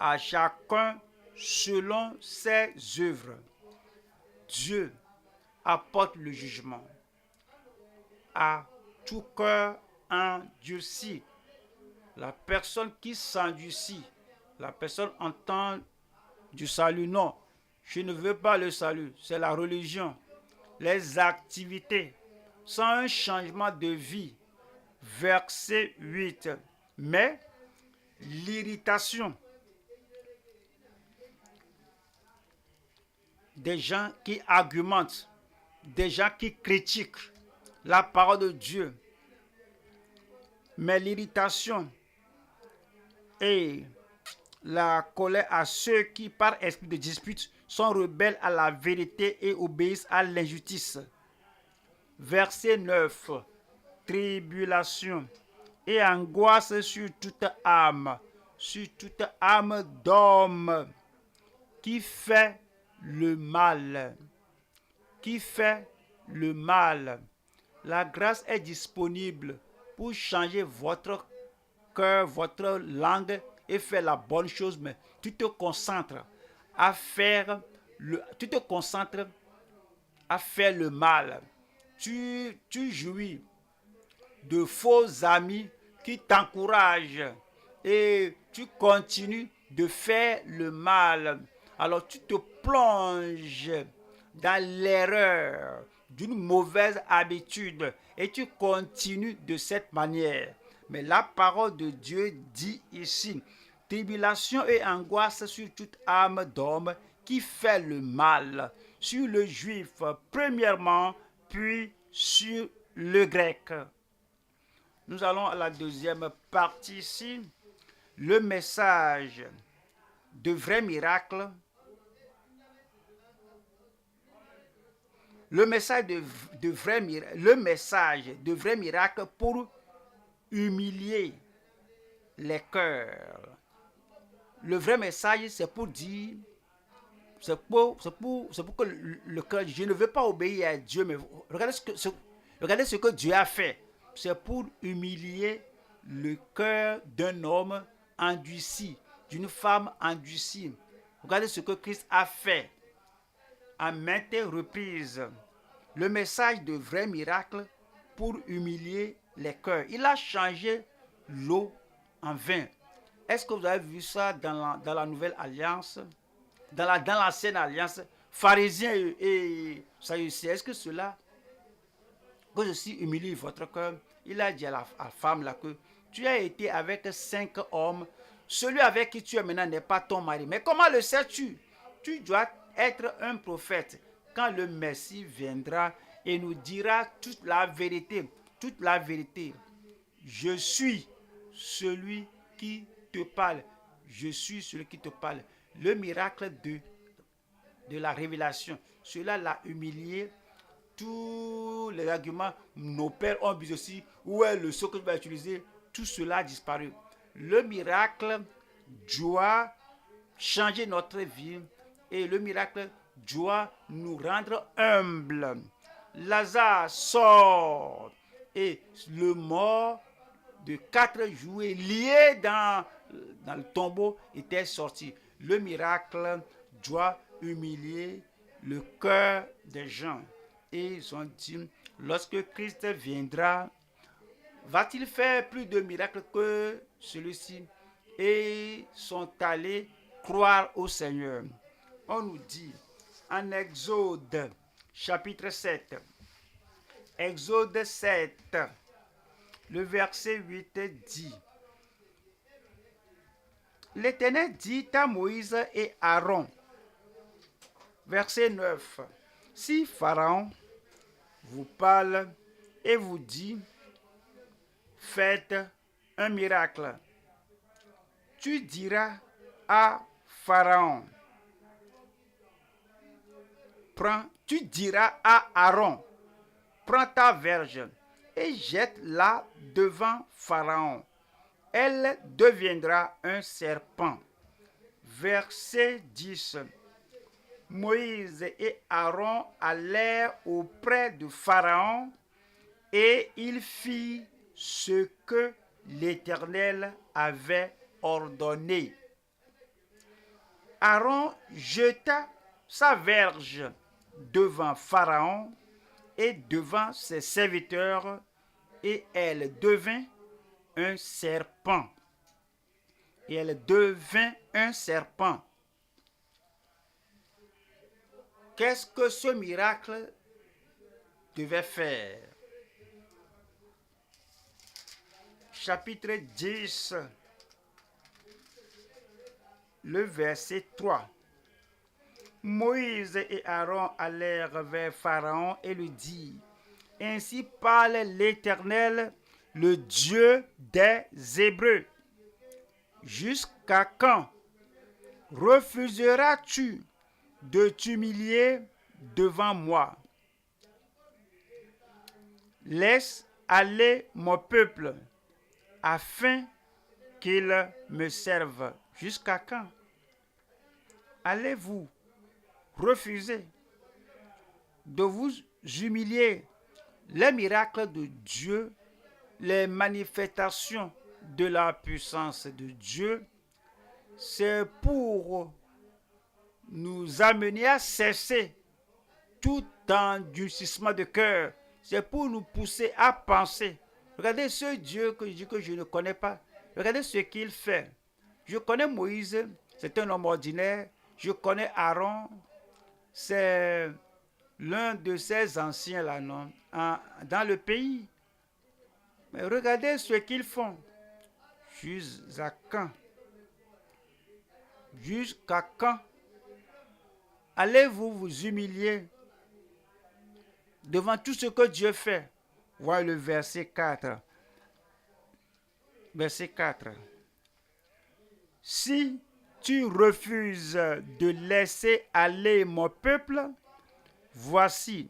à chacun selon ses œuvres. Dieu apporte le jugement à tout cœur endurci. La personne qui s'endurcit, la personne entend du salut. Non, je ne veux pas le salut, c'est la religion, les activités, sans un changement de vie. Verset 8. Mais l'irritation des gens qui argumentent, des gens qui critiquent la parole de Dieu, mais l'irritation et la colère à ceux qui, par esprit de dispute, sont rebelles à la vérité et obéissent à l'injustice. Verset 9. Tribulation et angoisse sur toute âme d'homme qui fait le mal. La grâce est disponible pour changer votre cœur, votre langue et faire la bonne chose, mais tu te concentres à faire le mal. Tu jouis de faux amis qui t'encouragent et tu continues de faire le mal. Alors tu te plonges dans l'erreur d'une mauvaise habitude et tu continues de cette manière. Mais la parole de Dieu dit ici, tribulation et angoisse sur toute âme d'homme qui fait le mal, sur le juif premièrement, puis sur le grec. Nous allons à la deuxième partie ici, le message de vrais miracles. Le message de vrais miracles pour humilier les cœurs. Le vrai message, c'est pour dire, c'est pour que le cœur, je ne veux pas obéir à Dieu, mais regardez ce que Dieu a fait. C'est pour humilier le cœur d'un homme endurci, d'une femme endurcie. Regardez ce que Christ a fait à maintes reprises. Le message de vrai miracle pour humilier les cœurs. Il a changé l'eau en vin. Est-ce que vous avez vu ça dans la nouvelle alliance, dans l'ancienne alliance, pharisiens et sadducéens? Est-ce que cela, que ceci humilie votre cœur? Il a dit à la femme là que tu as été avec 5 hommes, celui avec qui tu es maintenant n'est pas ton mari. Mais comment le sais-tu? Tu dois être un prophète quand le Messie viendra et nous dira toute la vérité. Toute la vérité. Je suis celui qui te parle. Je suis celui qui te parle. Le miracle de la révélation. Cela l'a humilié. Tous les arguments, nos pères ont dit aussi, où est le sceau que je vais utiliser? Tout cela a disparu. Le miracle doit changer notre vie et le miracle doit nous rendre humbles. Lazare sort et le mort de 4 jours lié dans le tombeau était sorti. Le miracle doit humilier le cœur des gens. Et ils ont dit, lorsque Christ viendra, va-t-il faire plus de miracles que celui-ci? Et sont allés croire au Seigneur. On nous dit en Exode chapitre 7, Exode 7, le verset 8 dit, l'Éternel dit à Moïse et Aaron, verset 9, si Pharaon vous parle et vous dit, faites un miracle, tu diras à Pharaon, tu diras à Aaron, prends ta verge et jette-la devant Pharaon. Elle deviendra un serpent. Verset 10. Moïse et Aaron allèrent auprès de Pharaon et ils firent ce que l'Éternel avait ordonné. Aaron jeta sa verge devant Pharaon et devant ses serviteurs, et elle devint un serpent. Et elle devint un serpent. Qu'est-ce que ce miracle devait faire? Chapitre 10, le verset 3. Moïse et Aaron allèrent vers Pharaon et lui dirent, ainsi parle l'Éternel, le Dieu des Hébreux. Jusqu'à quand refuseras-tu de t'humilier devant moi? Laisse aller mon peuple, afin qu'il me serve. Jusqu'à quand allez-vous refuser de vous humilier les miracles de Dieu, les manifestations de la puissance de Dieu, c'est pour nous amener à cesser tout endurcissement de cœur. C'est pour nous pousser à penser. Regardez ce Dieu que je dis que je ne connais pas. Regardez ce qu'il fait. Je connais Moïse, c'est un homme ordinaire. Je connais Aaron, c'est l'un de ces anciens là, non, dans le pays. Mais regardez ce qu'ils font. Jusqu'à quand? Jusqu'à quand allez-vous vous humilier devant tout ce que Dieu fait? Voilà le verset 4. Verset 4. Si tu refuses de laisser aller mon peuple, voici,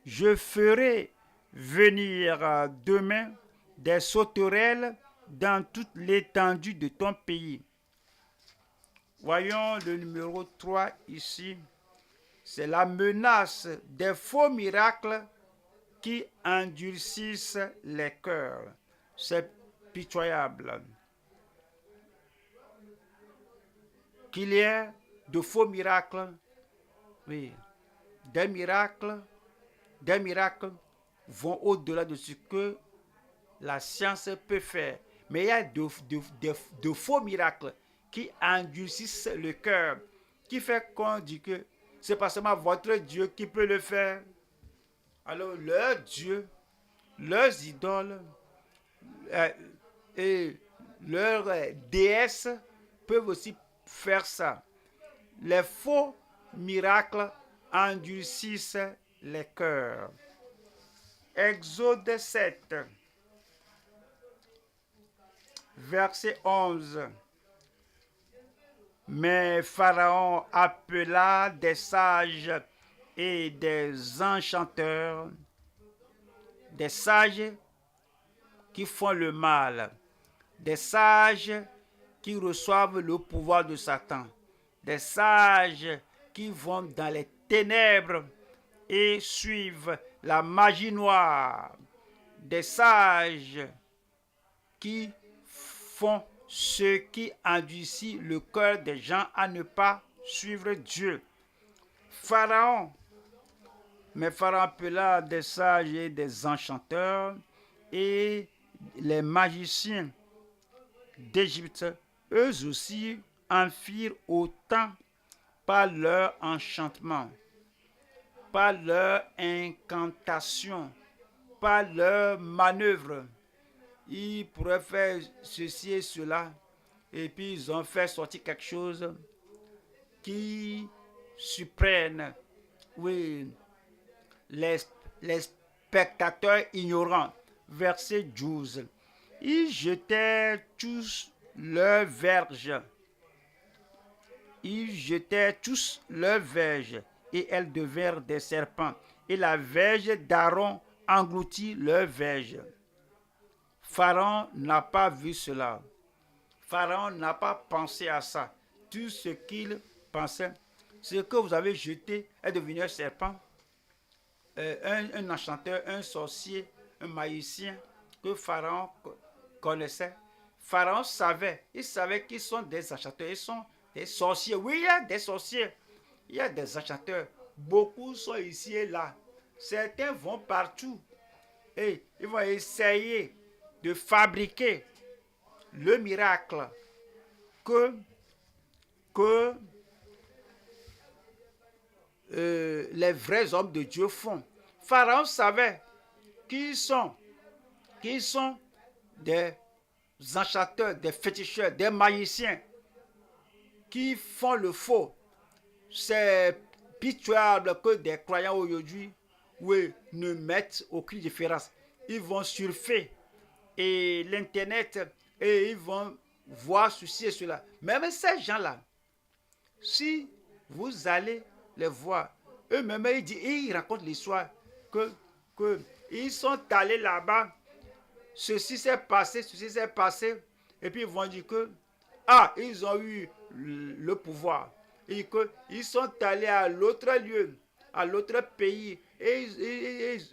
je ferai venir demain des sauterelles dans toute l'étendue de ton pays. Voyons le numéro 3 ici. C'est la menace des faux miracles qui endurcissent les cœurs. C'est pitoyable. Qu'il y ait de faux miracles, oui, des miracles vont au-delà de ce que la science peut faire. Mais il y a de faux miracles qui endurcissent le cœur, qui fait qu'on dit que c'est pas seulement votre Dieu qui peut le faire. Alors leur Dieu, leurs idoles et leurs déesses peuvent aussi faire ça. Les faux miracles endurcissent les cœurs. Exode 7, verset 11. Mais Pharaon appela des sages et des enchanteurs, des sages qui font le mal, des sages qui reçoivent le pouvoir de Satan, des sages qui vont dans les ténèbres et suivent la magie noire, des sages qui font ce qui endurcit le cœur des gens à ne pas suivre Dieu. Mais Pharaon appela des sages et des enchanteurs et les magiciens d'Égypte, eux aussi en firent autant par leur enchantement, par leur incantation, par leur manœuvre. Ils pourraient faire ceci et cela, et puis ils ont fait sortir quelque chose qui surprenne, oui, les spectateurs ignorants. Verset 12. Ils jetèrent tous leurs verges. Ils jetèrent tous leurs verges, et elles devinrent des serpents. Et la verge d'Aaron engloutit leurs verges. Pharaon n'a pas vu cela. Pharaon n'a pas pensé à ça. Tout ce qu'il pensait, ce que vous avez jeté est devenu un serpent. Un enchanteur, un sorcier, un magicien que Pharaon connaissait. Pharaon savait, il savait qu'ils sont des enchanteurs, ils sont des sorciers. Oui, il y a des sorciers, il y a des enchanteurs. Beaucoup sont ici et là. Certains vont partout et ils vont essayer de fabriquer le miracle que les vrais hommes de Dieu font. Pharaon savait qu'ils sont des enchanteurs, des féticheurs, des magiciens qui font le faux. C'est pitoyable que des croyants aujourd'hui, oui, ne mettent aucune différence. Ils vont surfer et l'internet et ils vont voir ceci et cela. Même ces gens-là, si vous allez les voir, eux-mêmes ils racontent l'histoire que ils sont allés là-bas, ceci s'est passé, et puis ils vont dire que ils ont eu le pouvoir et qu'ils sont allés à l'autre lieu à l'autre pays et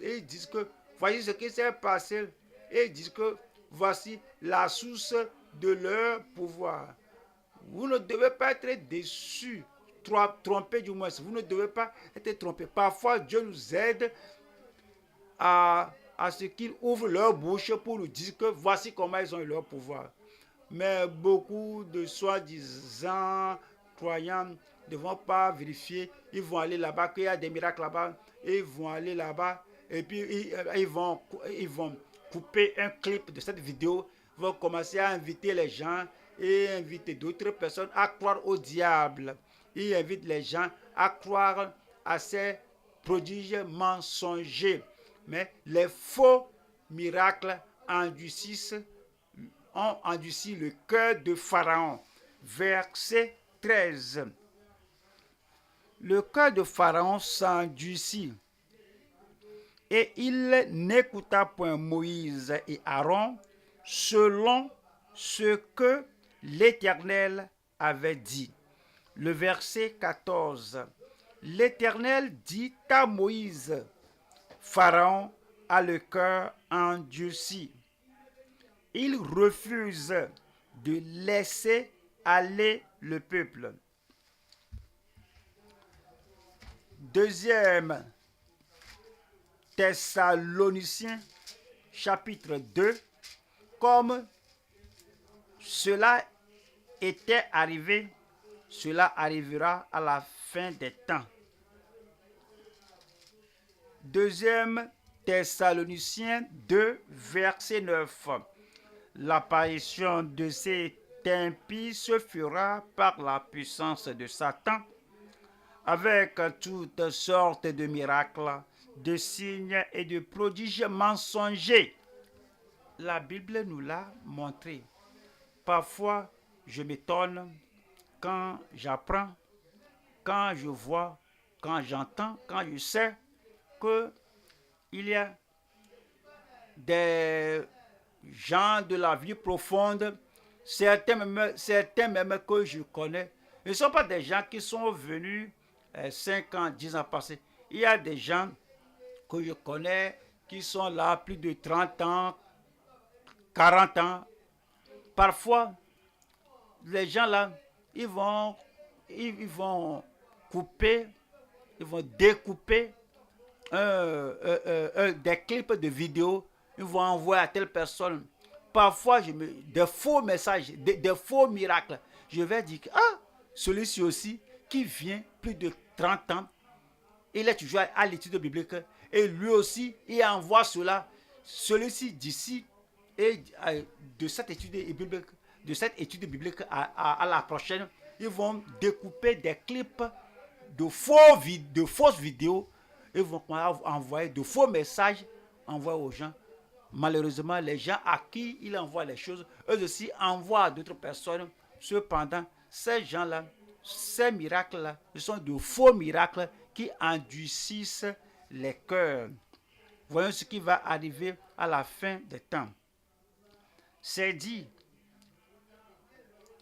ils disent que voici ce qui s'est passé. Et ils disent que voici la source de leur pouvoir. Vous ne devez pas être déçus, trompés du moins. Vous ne devez pas être trompés. Parfois, Dieu nous aide à ce qu'ils ouvrent leur bouche pour nous dire que voici comment ils ont eu leur pouvoir. Mais beaucoup de soi-disant croyants ne vont pas vérifier. Ils vont aller là-bas, qu'il y a des miracles là-bas. Ils vont aller là-bas et puis ils vont couper un clip de cette vidéo. Ils vont commencer à inviter les gens et inviter d'autres personnes à croire au diable. Ils invitent les gens à croire à ces prodiges mensongers. Mais les faux miracles ont endurci le cœur de Pharaon. Verset 13. Le cœur de Pharaon s'endurcit et il n'écouta point Moïse et Aaron selon ce que l'Éternel avait dit. Le verset 14. L'Éternel dit à Moïse, Pharaon a le cœur endurci. Il refuse de laisser aller le peuple. Deuxième Thessaloniciens, chapitre 2, comme cela était arrivé, cela arrivera à la fin des temps. Deuxième Thessaloniciens 2, verset 9. L'apparition de cet impie se fera par la puissance de Satan, avec toutes sortes de miracles, de signes et de prodiges mensongers. La Bible nous l'a montré. Parfois, je m'étonne quand j'apprends, quand je vois, quand j'entends, quand je sais qu'il y a des gens de la vie profonde, certains même que je connais. Ce ne sont pas des gens qui sont venus 5 ans, 10 ans passés. Il y a des gens que je connais qui sont là plus de 30 ans, 40 ans. Parfois, les gens là, ils vont couper, ils vont découper des clips de vidéos, ils vont envoyer à telle personne. Parfois, des faux messages, des faux miracles. Je vais dire que celui-ci aussi, qui vient plus de 30 ans, il est toujours à l'étude biblique, et lui aussi, il envoie cela. Celui-ci d'ici, et de cette étude biblique à la prochaine, ils vont découper des clips de fausses vidéos. Ils vont envoyer de faux messages envoyer aux gens. Malheureusement, les gens à qui il envoie les choses, eux aussi envoient à d'autres personnes. Cependant, ces gens-là, ces miracles-là, ce sont de faux miracles qui endurcissent les cœurs. Voyons ce qui va arriver à la fin des temps. C'est dit,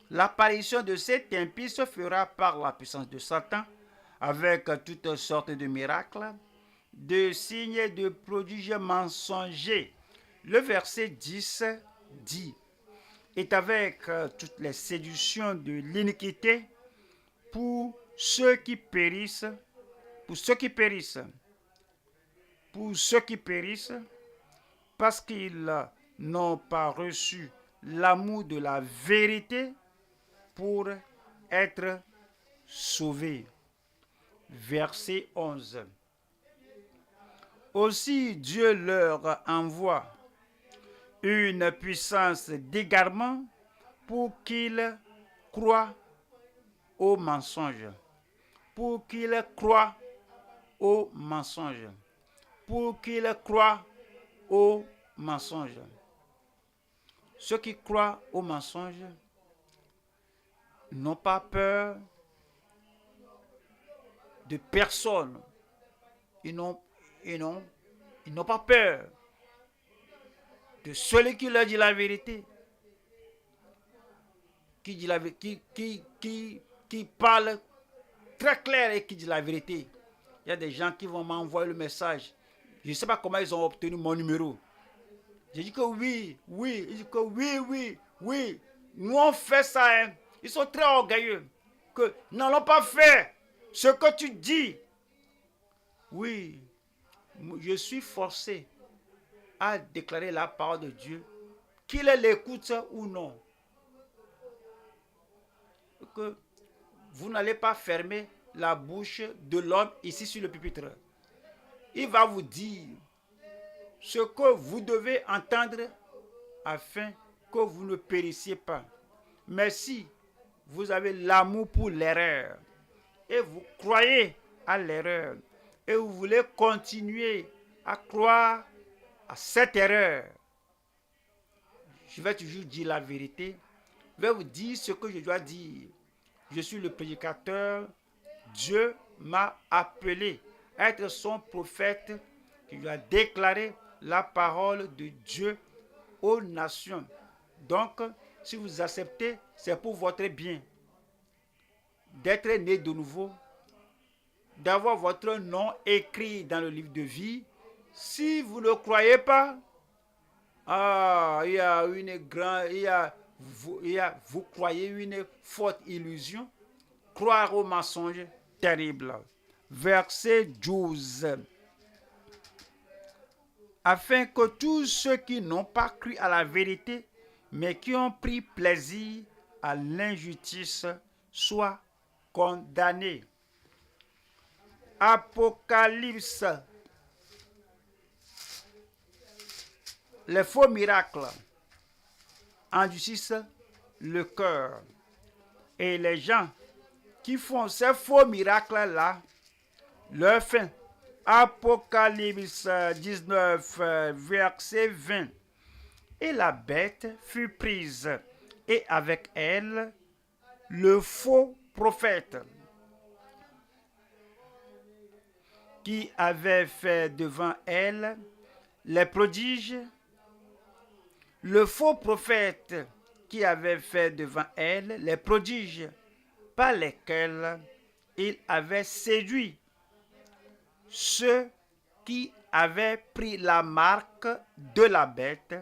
l'apparition de cet impie se fera par la puissance de Satan, avec toutes sortes de miracles, de signes et de prodiges mensongers. Le verset 10 dit, est avec toutes les séductions de l'iniquité pour ceux qui périssent, parce qu'ils n'ont pas reçu l'amour de la vérité pour être sauvés. Verset 11. Aussi Dieu leur envoie une puissance d'égarement pour qu'ils croient aux mensonges. Pour qu'ils croient aux mensonges. Pour qu'ils croient aux mensonges. Ceux qui croient aux mensonges n'ont pas peur de personne. Ils n'ont pas peur de celui qui leur dit la vérité, qui parle très clair et qui dit la vérité. Il y a des gens qui vont m'envoyer le message. Je ne sais pas comment ils ont obtenu mon numéro. J'ai dit que oui, oui. Ils disent que oui, oui, oui. Nous on fait ça. Hein. Ils sont très orgueilleux. Que nous n'allons pas faire ce que tu dis. Oui, je suis forcé à déclarer la parole de Dieu, qu'il l'écoute ou non. Que vous n'allez pas fermer la bouche de l'homme ici sur le pupitre. Il va vous dire ce que vous devez entendre afin que vous ne périssiez pas. Mais si vous avez l'amour pour l'erreur et vous croyez à l'erreur et vous voulez continuer à croire à cette erreur, je vais toujours dire la vérité. Je vais vous dire ce que je dois dire. Je suis le prédicateur. Dieu m'a appelé à être son prophète qui doit déclarer la parole de Dieu aux nations. Donc, si vous acceptez, c'est pour votre bien. D'être né de nouveau, d'avoir votre nom écrit dans le livre de vie. Si vous ne croyez pas, il y a une grande, vous croyez une forte illusion. Croire au mensonge terrible. Verset 12. Afin que tous ceux qui n'ont pas cru à la vérité, mais qui ont pris plaisir à l'injustice, soient condamnés. Apocalypse. Les faux miracles endurcissent le cœur. Et les gens qui font ces faux miracles-là, leur fin. Apocalypse 19, verset 20. Et la bête fut prise, et avec elle, le faux prophète, qui avait fait devant elle les prodiges. Le faux prophète qui avait fait devant elle les prodiges par lesquels il avait séduit ceux qui avaient pris la marque de la bête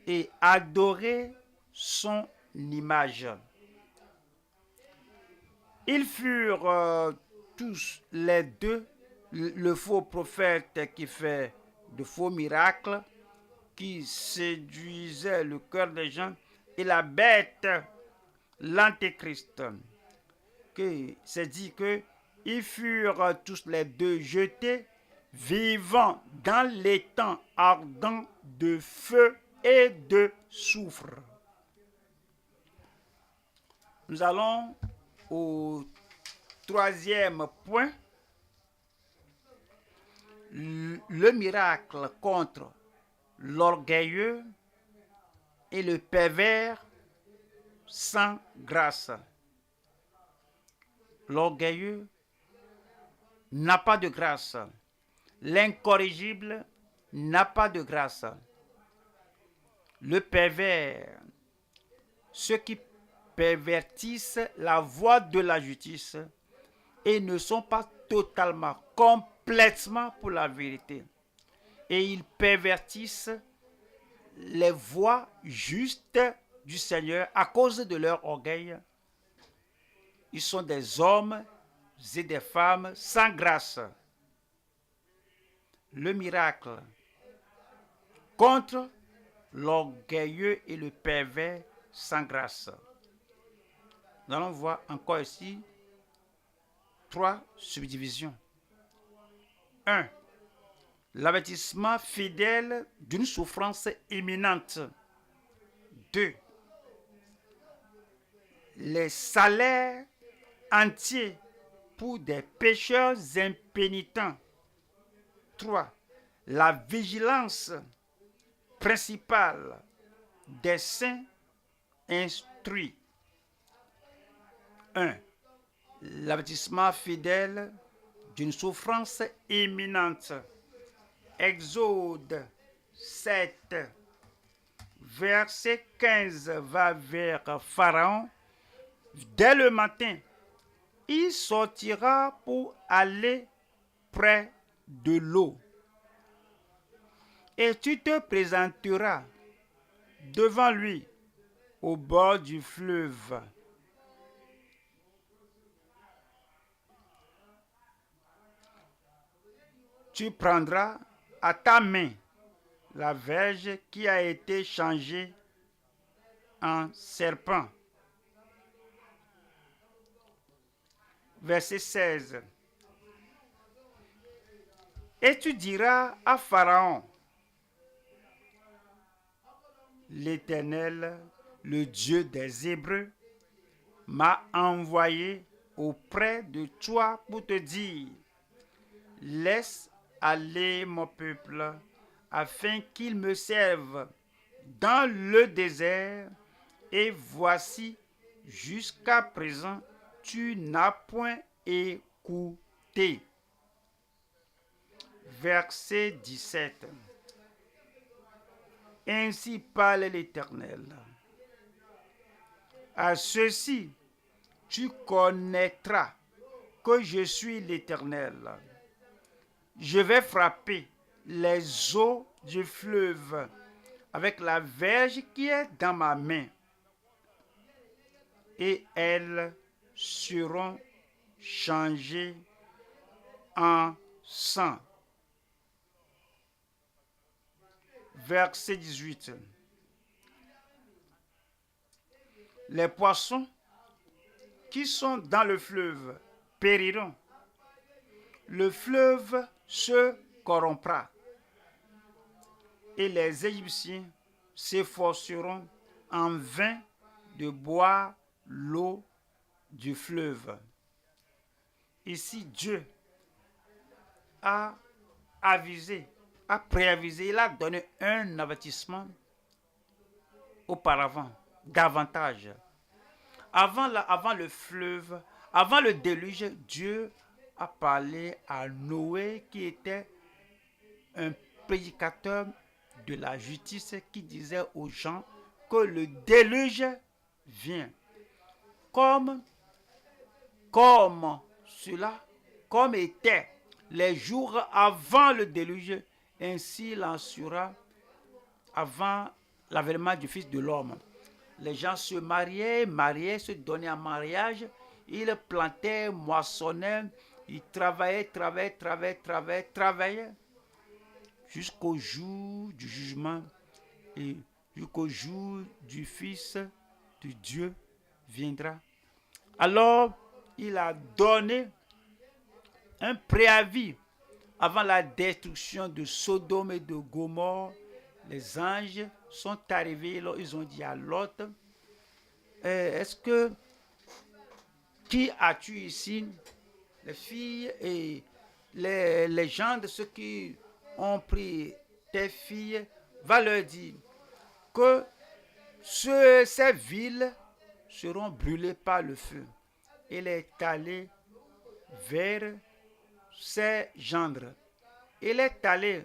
et adoré son image. Ils furent tous les deux, le faux prophète qui fait de faux miracles, qui séduisait le cœur des gens, et la bête, l'antéchrist, qui s'est dit que ils furent tous les deux jetés vivants dans l'étang ardent de feu et de soufre. Nous allons au troisième point. Le miracle contre l'orgueilleux et le pervers sans grâce. L'orgueilleux n'a pas de grâce. L'incorrigible n'a pas de grâce. Le pervers, ceux qui pervertissent la voie de la justice et ne sont pas totalement, complètement pour la vérité. Et ils pervertissent les voies justes du Seigneur à cause de leur orgueil. Ils sont des hommes et des femmes sans grâce. Le miracle contre l'orgueilleux et le pervers sans grâce. Nous allons voir encore ici 3 subdivisions. 1. L'avertissement fidèle d'une souffrance imminente. 2. Les salaires entiers pour des pécheurs impénitents. 3. La vigilance principale des saints instruits. 1. L'avertissement fidèle d'une souffrance imminente. Exode 7, verset 15 va vers Pharaon. Dès le matin, il sortira pour aller près de l'eau. Et tu te présenteras devant lui au bord du fleuve. Tu prendras à ta main la verge qui a été changée en serpent. Verset 16. Et tu diras à Pharaon, l'Éternel, le Dieu des Hébreux, m'a envoyé auprès de toi pour te dire, laisse aller mon peuple afin qu'il me serve dans le désert. Et voici, jusqu'à présent, tu n'as point écouté. Verset 17. Ainsi parle l'Éternel. À ceci, tu connaîtras que je suis l'Éternel. Je vais frapper les eaux du fleuve avec la verge qui est dans ma main, et elles seront changées en sang. Verset 18. Les poissons qui sont dans le fleuve périront. Le fleuve se corrompra. Et les Égyptiens s'efforceront en vain de boire l'eau du fleuve. Ici, Dieu a avisé, a préavisé, il a donné un avertissement auparavant, davantage. Avant le fleuve, avant le déluge, Dieu a parlé à Noé qui était un prédicateur de la justice qui disait aux gens que le déluge vient. Comme étaient les jours avant le déluge, ainsi il en sera avant l'avènement du Fils de l'homme. Les gens se mariaient, se donnaient en mariage, ils plantaient, moissonnaient, ils travaillaient, jusqu'au jour du jugement et jusqu'au jour du Fils de Dieu viendra. Alors, il a donné un préavis avant la destruction de Sodome et de Gomorrhe. Les anges sont arrivés, ils ont dit à Lot, qui as-tu ici? Les filles et les gens de ceux qui ont pris tes filles, va leur dire que ces villes seront brûlées par le feu. Il est allé vers ses gendres. Il est allé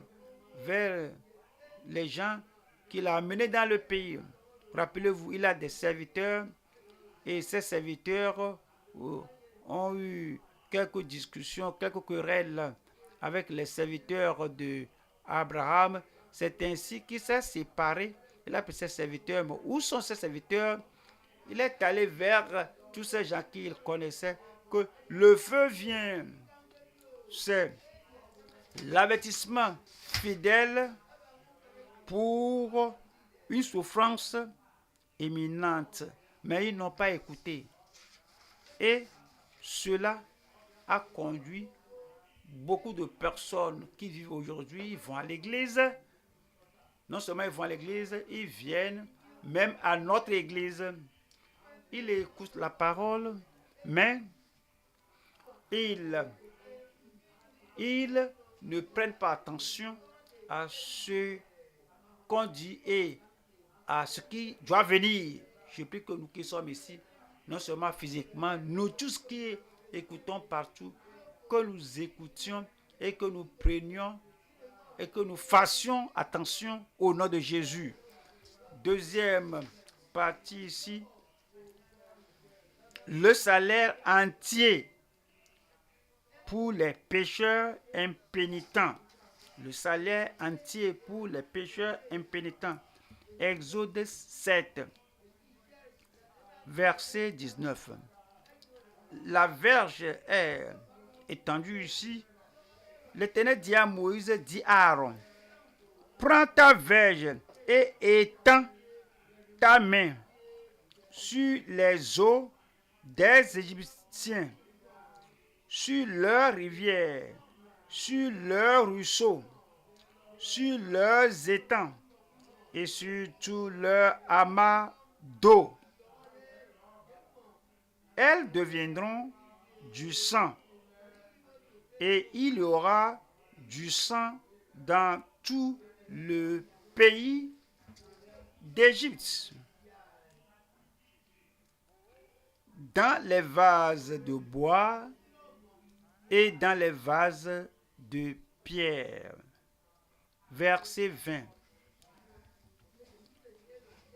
vers les gens qu'il a amenés dans le pays. Rappelez-vous, il a des serviteurs et ces serviteurs ont eu quelques discussions, quelques querelles avec les serviteurs d'Abraham. C'est ainsi qu'il s'est séparé. Il a pris ses serviteurs. Mais où sont ses serviteurs? Il est allé vers tous ces gens qu'il connaissait, que le feu vient. C'est l'avertissement fidèle pour une souffrance imminente. Mais ils n'ont pas écouté. Et cela a conduit beaucoup de personnes qui vivent aujourd'hui, vont à l'église. Non seulement ils vont à l'église, ils viennent même à notre église. Ils écoutent la parole, mais ils ne prennent pas attention à ce qu'on dit et à ce qui doit venir. Je prie que nous qui sommes ici, non seulement physiquement, nous tous qui écoutons partout, que nous écoutions et que nous prenions et que nous fassions attention au nom de Jésus. Deuxième partie ici, le salaire entier pour les pécheurs impénitents. Le salaire entier pour les pécheurs impénitents. Exode 7, verset 19. La verge est étendue ici. L'Éternel dit à Moïse, dit à Aaron, prends ta verge et étends ta main sur les eaux des Égyptiens, sur leurs rivières, sur leurs ruisseaux, sur leurs étangs et sur tous leurs amas d'eau. Elles deviendront du sang, et il y aura du sang dans tout le pays d'Égypte. Dans les vases de bois et dans les vases de pierre. Verset 20.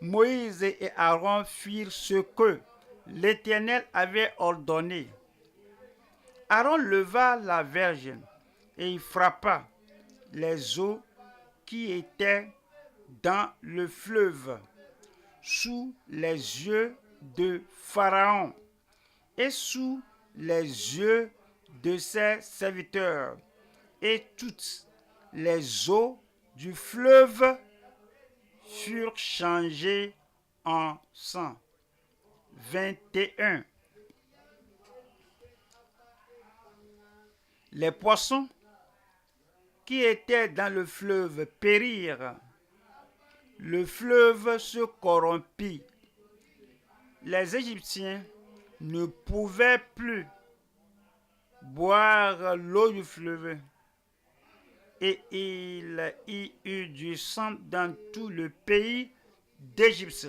Moïse et Aaron firent ce que l'Éternel avait ordonné. Aaron leva la verge et il frappa les eaux qui étaient dans le fleuve sous les yeux de Pharaon et sous les yeux de ses serviteurs, et toutes les eaux du fleuve furent changées en sang. 21. Les poissons qui étaient dans le fleuve périrent. Le fleuve se corrompit. Les Égyptiens ne pouvaient plus boire l'eau du fleuve, et il y eut du sang dans tout le pays d'Égypte.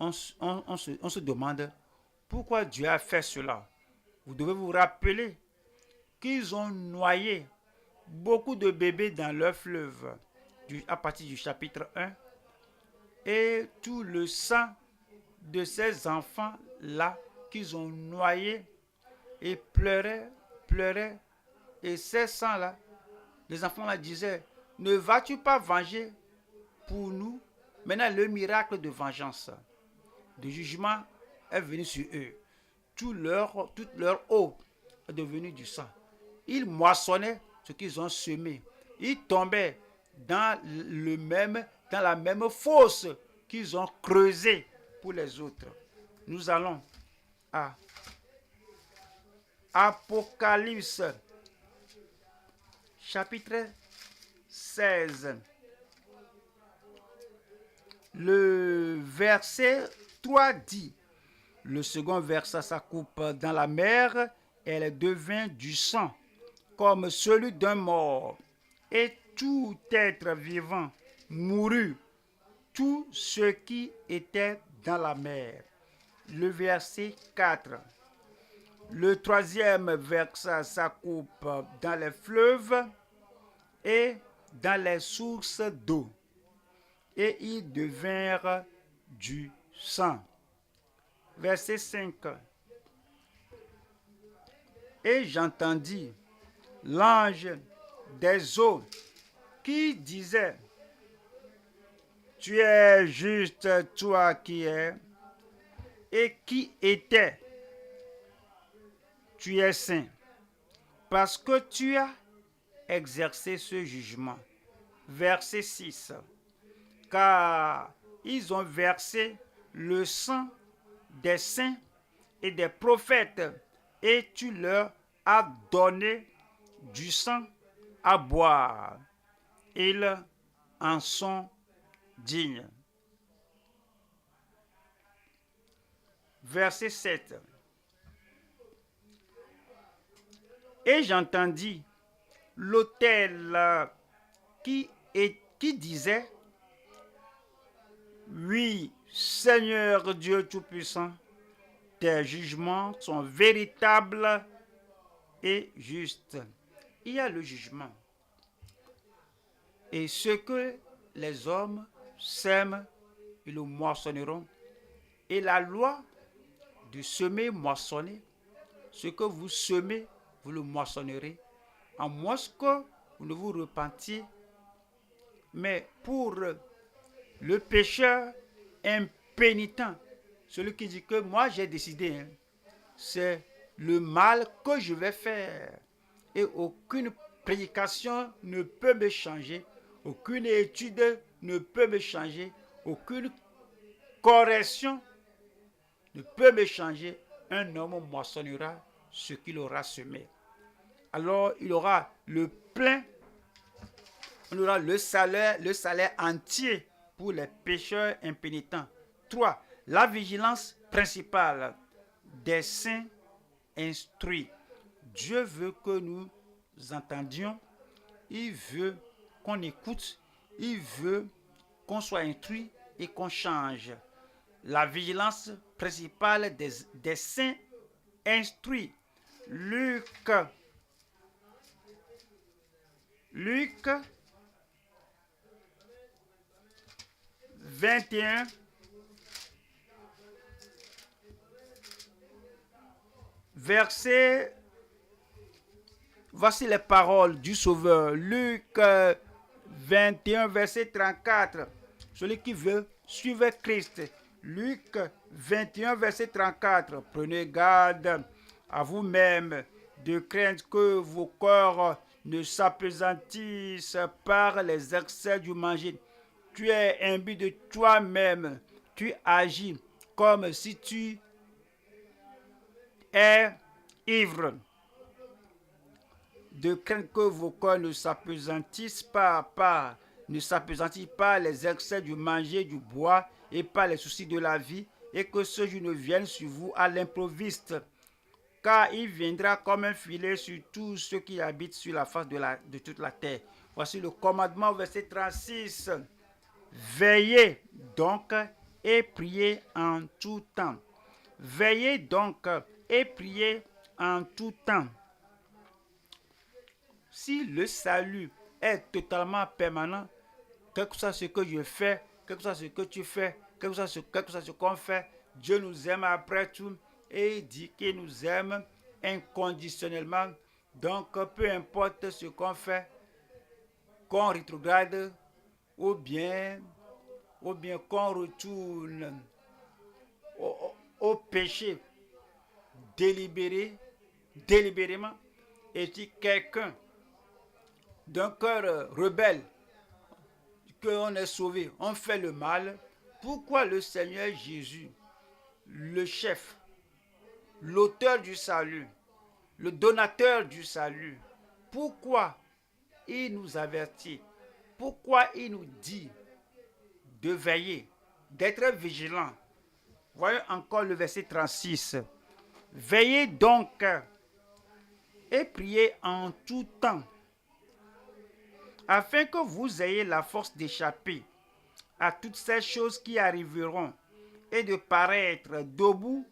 On se demande pourquoi Dieu a fait cela. Vous devez vous rappeler qu'ils ont noyé beaucoup de bébés dans leur fleuve à partir du chapitre 1, et tout le sang de ces enfants-là qu'ils ont noyés et pleuraient, et ces sangs-là, les enfants-là disaient, ne vas-tu pas venger pour nous? Maintenant, le miracle de vengeance, de jugement est venu sur eux. Toute leur eau est devenue du sang. Ils moissonnaient ce qu'ils ont semé. Ils tombaient dans la même fosse qu'ils ont creusée pour les autres. Nous allons à Apocalypse, chapitre 16. Le verset 3 dit, le second versa sa coupe dans la mer, elle devint du sang, comme celui d'un mort, et tout être vivant mourut, tout ce qui était dans la mer. Le verset 4. Le troisième versa sa coupe dans les fleuves et dans les sources d'eau, et ils devinrent du sang. Verset 5. Et j'entendis l'ange des eaux qui disait, tu es juste, toi qui es et qui étais, tu es saint, parce que tu as exercé ce jugement. Verset 6. Car ils ont versé le sang des saints et des prophètes, et tu leur as donné du sang à boire. Ils en sont dignes. Verset 7. Et j'entendis l'autel qui disait, oui, Seigneur Dieu Tout-Puissant, tes jugements sont véritables et justes. Il y a le jugement. Et ce que les hommes sèment, ils le moissonneront. Et la loi de semer, moissonner. Ce que vous semez, vous le moissonnerez. À moins que vous ne vous repentiez. Mais pour le pécheur impénitent, celui qui dit que moi j'ai décidé, hein, c'est le mal que je vais faire. Et aucune prédication ne peut me changer. Aucune étude ne peut me changer. Aucune correction ne peut me changer. Un homme moissonnera ce qu'il aura semé. Alors il aura le plein, on aura le salaire entier pour les pécheurs impénitents. 3. La vigilance principale des saints instruits. Dieu veut que nous entendions, il veut qu'on écoute, il veut qu'on soit instruit et qu'on change. La vigilance principale des saints instruits. Luc 21, verset. Voici les paroles du Sauveur. Luc 21, verset 34. Celui qui veut suivre Christ. Luc 21, verset 34. Prenez garde à vous-même de craindre que vos corps ne s'apesantissent par les excès du manger. Tu es imbu de toi-même. Tu agis comme si tu es ivre. De craindre que vos corps ne s'apesantissent pas les excès du manger, du bois et par les soucis de la vie, et que ce jour ne vienne sur vous à l'improviste, car il viendra comme un filet sur tous ceux qui habitent sur la face de toute la terre. Voici le commandement, verset 36. Veillez donc et priez en tout temps. Veillez donc et priez en tout temps. Si le salut est totalement permanent, quel que soit ce que je fais, quel que soit ce que tu fais, quel que soit ce qu'on fait, Dieu nous aime après tout et il dit qu'il nous aime inconditionnellement. Donc, peu importe ce qu'on fait, qu'on rétrograde ou bien qu'on retourne au péché délibérément, et si quelqu'un d'un cœur rebelle, qu'on est sauvé, on fait le mal, pourquoi le Seigneur Jésus, le chef, l'auteur du salut, le donateur du salut, pourquoi il nous avertit, pourquoi il nous dit de veiller, d'être vigilant? Voyons encore le verset 36. Veillez donc et priez en tout temps, afin que vous ayez la force d'échapper à toutes ces choses qui arriveront et de paraître debout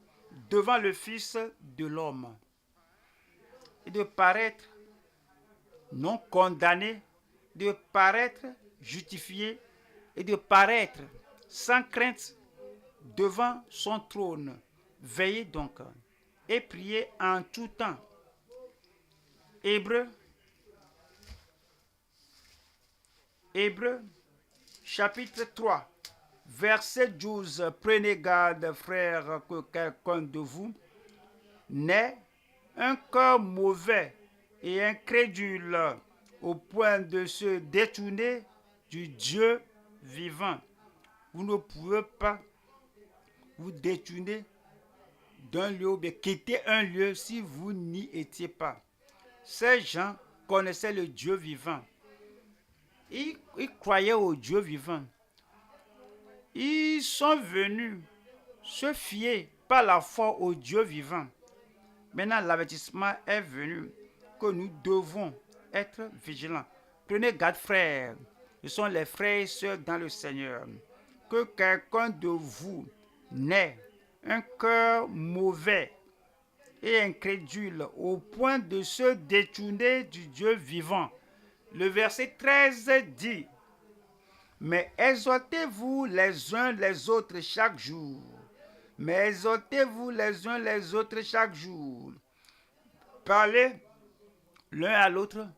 devant le Fils de l'homme. Et de paraître non condamné, de paraître justifié et de paraître sans crainte devant son trône. Veillez donc et priez en tout temps. Hébreux chapitre 3, verset 12. Prenez garde, frères, que quelqu'un de vous n'ait un cœur mauvais et incrédule au point de se détourner du Dieu vivant. Vous ne pouvez pas vous détourner d'un lieu ou bien quitter un lieu si vous n'y étiez pas. Ces gens connaissaient le Dieu vivant. Ils croyaient au Dieu vivant. Ils sont venus se fier par la foi au Dieu vivant. Maintenant, l'avertissement est venu que nous devons être vigilants. Prenez garde, frères. Ce sont les frères et sœurs dans le Seigneur. Que quelqu'un de vous n'ait un cœur mauvais et incrédule au point de se détourner du Dieu vivant. Le verset 13 dit: mais exhortez-vous les uns les autres chaque jour, mais exhortez-vous les uns les autres chaque jour. Parlez l'un à l'autre.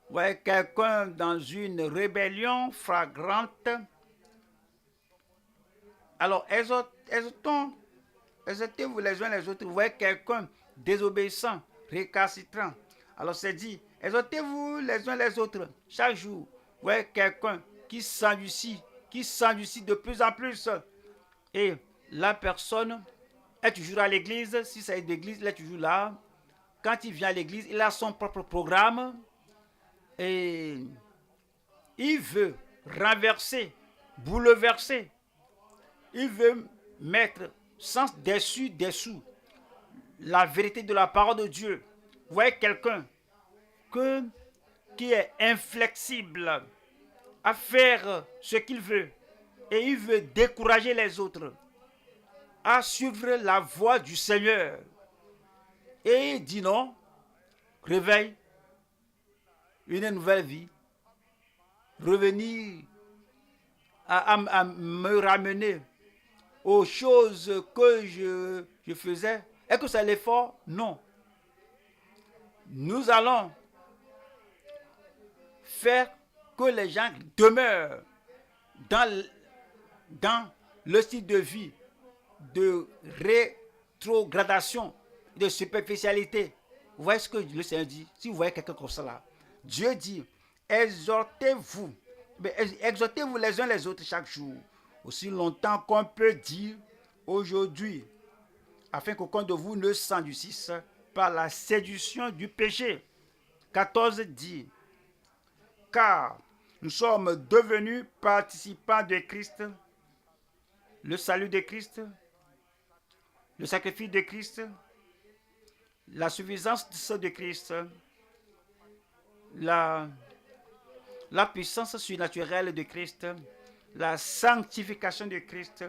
Voyez quelqu'un dans une rébellion flagrante. Alors, exhortez-vous les uns les autres. Vous voyez quelqu'un désobéissant, récalcitrant. Alors, c'est dit, exhortez-vous les uns les autres chaque jour. Vous voyez quelqu'un qui s'endurcit de plus en plus. Et la personne est toujours à l'église. Si c'est l'église, il est toujours là. Quand il vient à l'église, il a son propre programme. Et il veut renverser, bouleverser. Il veut mettre sans dessous la vérité de la parole de Dieu. Vous voyez quelqu'un qui est inflexible à faire ce qu'il veut et il veut décourager les autres à suivre la voie du Seigneur. Et il dit non, réveille, une nouvelle vie, revenir à me ramener aux choses que je faisais. Est-ce que c'est l'effort? Non. Nous allons faire que les gens demeurent dans le style de vie de rétrogradation, de superficialité. Vous voyez ce que le Seigneur dit? Si vous voyez quelqu'un comme ça là, Dieu dit, exhortez-vous les uns les autres chaque jour, aussi longtemps qu'on peut dire aujourd'hui, afin qu'aucun de vous ne s'endurcisse par la séduction du péché. 14 dit, car nous sommes devenus participants de Christ, le salut de Christ, le sacrifice de Christ, la suffisance de Christ, la puissance surnaturelle de Christ, la sanctification de Christ,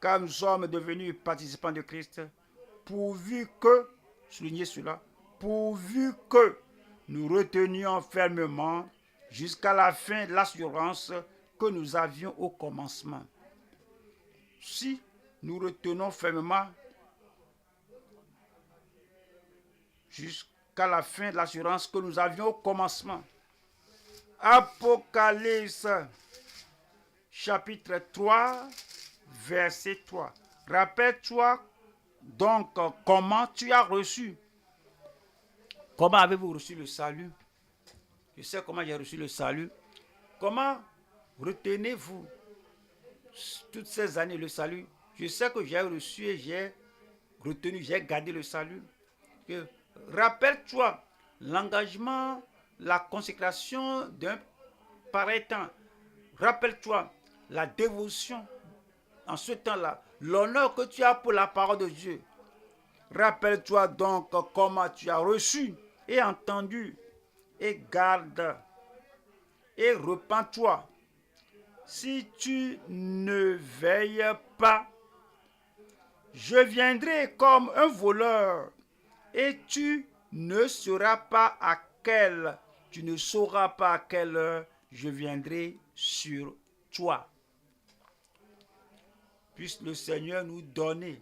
car nous sommes devenus participants de Christ, pourvu que, soulignez cela, pourvu que nous retenions fermement jusqu'à la fin de l'assurance que nous avions au commencement. Si nous retenons fermement jusqu'à la fin de l'assurance que nous avions au commencement. Apocalypse, chapitre 3, verset 3. Rappelle-toi donc comment tu as reçu. Comment avez-vous reçu le salut? Je sais comment j'ai reçu le salut. Comment retenez-vous toutes ces années le salut? Je sais que j'ai reçu et j'ai retenu, j'ai gardé le salut. Rappelle-toi l'engagement, la consécration d'un pareil temps. Rappelle-toi la dévotion en ce temps-là, l'honneur que tu as pour la parole de Dieu. Rappelle-toi donc comment tu as reçu et entendu, et garde et repens-toi. Si tu ne veilles pas, je viendrai comme un voleur, et tu ne sauras pas à quelle heure je viendrai sur toi. Puisse le Seigneur nous donner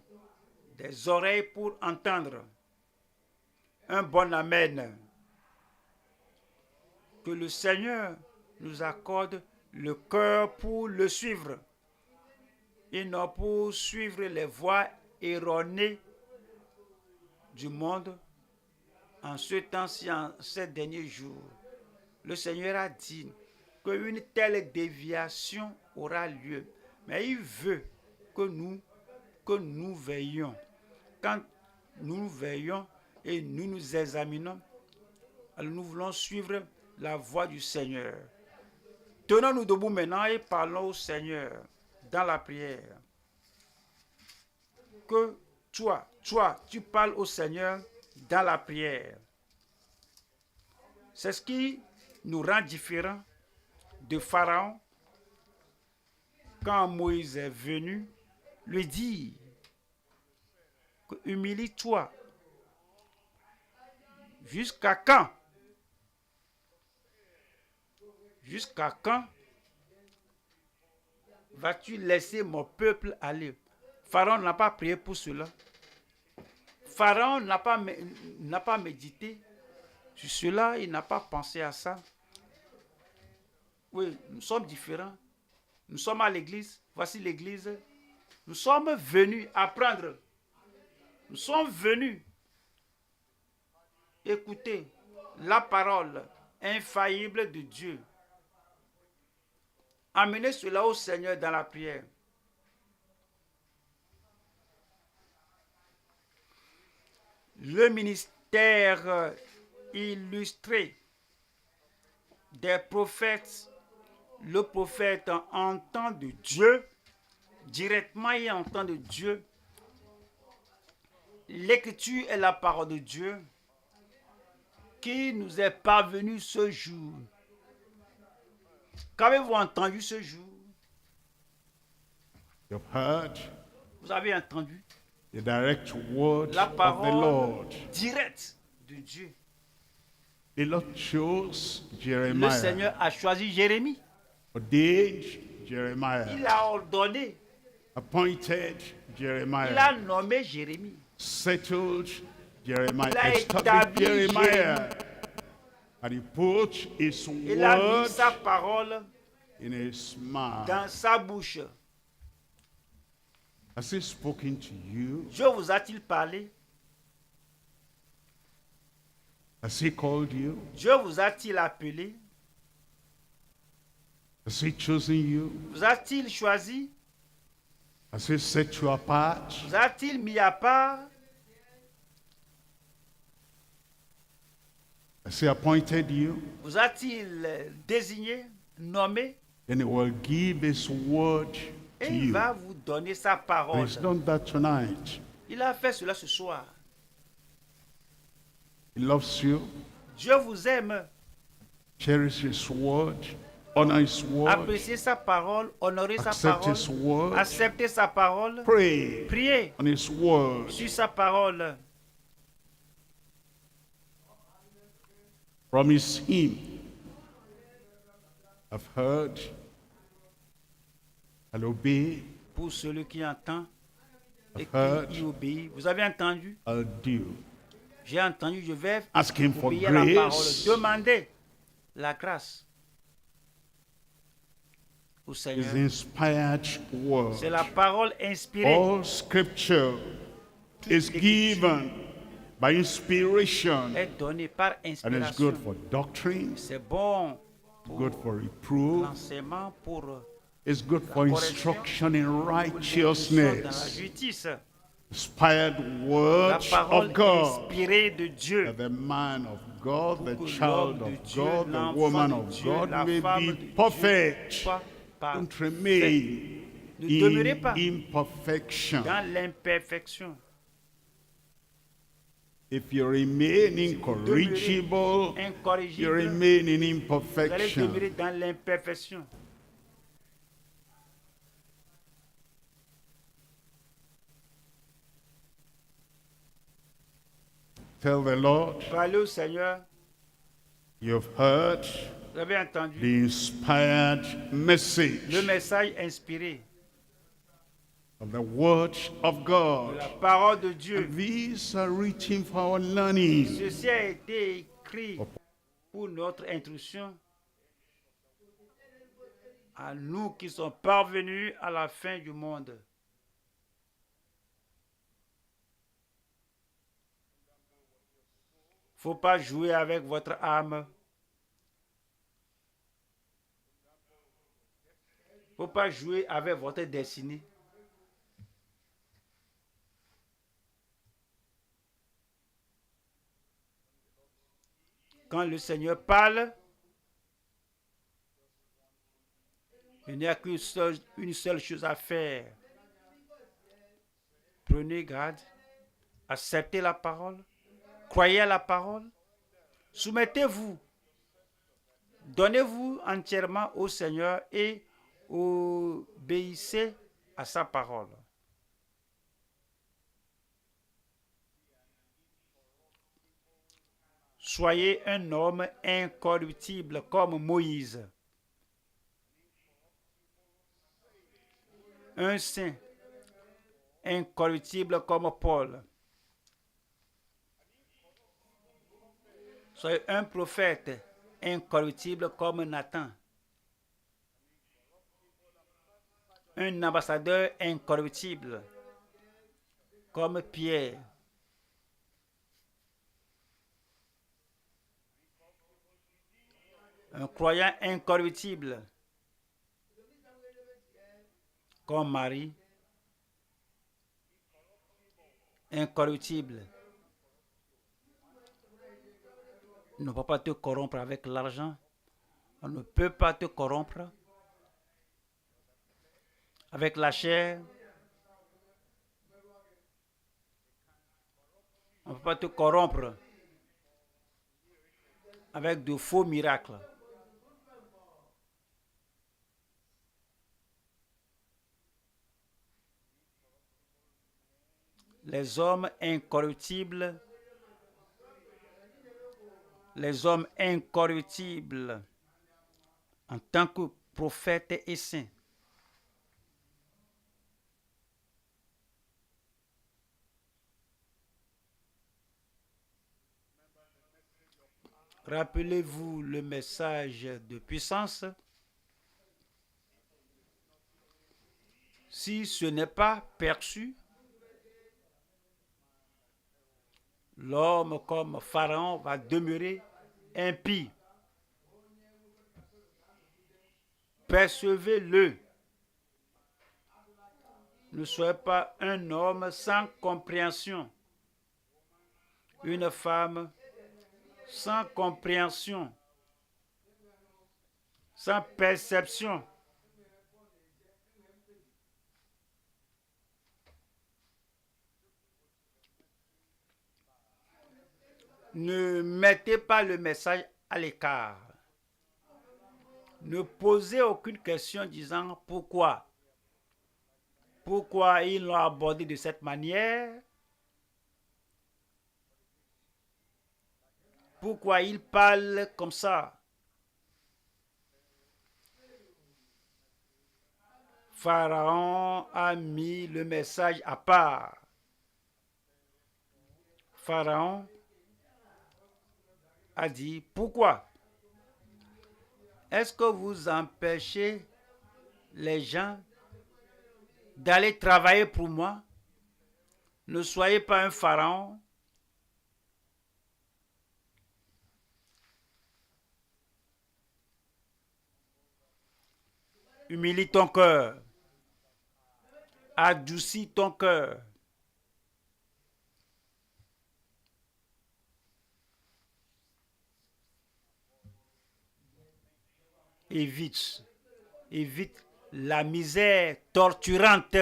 des oreilles pour entendre. Un bon amen. Que le Seigneur nous accorde le cœur pour le suivre et non pour suivre les voies erronées du monde en ce temps-ci, en ces derniers jours. Le Seigneur a dit qu'une telle déviation aura lieu, mais il veut que nous veillions. Quand nous veillons et nous nous examinons, alors nous voulons suivre la voie du Seigneur. Tenons-nous debout maintenant et parlons au Seigneur dans la prière. Que toi, tu parles au Seigneur dans la prière. C'est ce qui nous rend différents de Pharaon. Quand Moïse est venu lui dire que humilie-toi. Jusqu'à quand? Jusqu'à quand vas-tu laisser mon peuple aller? Pharaon n'a pas prié pour cela. Pharaon n'a pas médité sur cela, il n'a pas pensé à ça. Oui, nous sommes différents. Nous sommes à l'église. Voici l'église. Nous sommes venus apprendre. Nous sommes venus écouter la parole infaillible de Dieu. Amenez cela au Seigneur dans la prière. Le ministère illustré des prophètes. Le prophète entend de Dieu, directement il entend de Dieu. L'écriture est la parole de Dieu qui nous est parvenue ce jour. Qu'avez-vous entendu ce jour? You've heard Vous avez entendu the direct word la of the parole Lord. directe de Dieu. The Lord chose Le Jeremiah, Seigneur a choisi Jérémie. ordained Il Jeremiah, a ordonné, appointed il a Jeremiah, nommé Jérémie. settled Jeremiah, Il a established établi Jeremiah, and he put his Il a mis word sa parole in his mouth. dans sa bouche. Has he spoken to you? Dieu vous a-t-il parlé? Has he called you? Dieu vous a-t-il appelé? Has he chosen you? Vous a-t-il choisi? Has he set you apart? Vous a-t-il mis à part? Has he appointed you? Vous a-t-il désigné, nommé? Then he will give his word Et to il you. va vous donner sa And parole. he's done that tonight. Il a fait cela ce soir. He loves you. Dieu vous aime. Cherish his word. Honor his word. Appréciez sa parole, honorez sa Accept parole, his word. acceptez sa parole, Pray priez on his word. sur sa parole. Promise him. I've heard. I'll obey. Pour celui qui entend et I've heard. qui y obéit. Vous avez entendu? I'll do. J'ai entendu, je vais Ask him for obéir à la parole. grace. Demandez la grâce au His Seigneur. inspired word. C'est la parole inspirée. All scripture is given by inspiration Est donnée par and is inspiration. good for doctrine, C'est bon pour good for reproof, l'enseignement, pour it's good for instruction in l'instruction dans la righteousness. justice. Inspired La word parole of God. inspirée de Dieu. That the man of God, the Pour que child l'homme de of Dieu, God, the l'enfant woman de of Dieu, God la may femme be de Dieu perfect. soit parfaite. Don't remain Ne demeurez in pas imperfection. dans l'imperfection. If you remain incorrigible, you Incorrigible, remain in vous allez imperfection. demeurer dans l'imperfection. Tell the Lord, Parlez au Seigneur. you've heard Vous avez entendu the inspired message le message inspiré of the word of de God. la parole de Dieu. And these are written for our learning. Ceci a été écrit pour notre instruction à nous qui sommes parvenus à la fin du monde. Faut pas jouer avec votre âme. Faut pas jouer avec votre destinée. Quand le Seigneur parle, il n'y a qu'une seule chose à faire. Prenez garde, acceptez la parole, croyez à la parole, soumettez-vous, donnez-vous entièrement au Seigneur et obéissez à sa parole. Soyez un homme incorruptible comme Moïse. Un saint incorruptible comme Paul. Soyez un prophète incorruptible comme Nathan. Un ambassadeur incorruptible comme Pierre. Un croyant incorruptible comme Marie. Incorruptible. On ne peut pas te corrompre avec l'argent. On ne peut pas te corrompre avec la chair. On ne peut pas te corrompre avec de faux miracles. Les hommes incorruptibles, en tant que prophètes et saints, rappelez-vous le message de puissance. Si ce n'est pas perçu, l'homme comme Pharaon va demeurer impie. Percevez-le. Ne soyez pas un homme sans compréhension, une femme sans compréhension, sans perception. Ne mettez pas le message à l'écart. Ne posez aucune question disant pourquoi. Pourquoi ils l'ont abordé de cette manière? Pourquoi ils parlent comme ça? Pharaon a mis le message à part. Pharaon a dit, pourquoi? Est-ce que vous empêchez les gens d'aller travailler pour moi? Ne soyez pas un pharaon. Humilie ton cœur. Adoucis ton cœur. Évite la misère torturante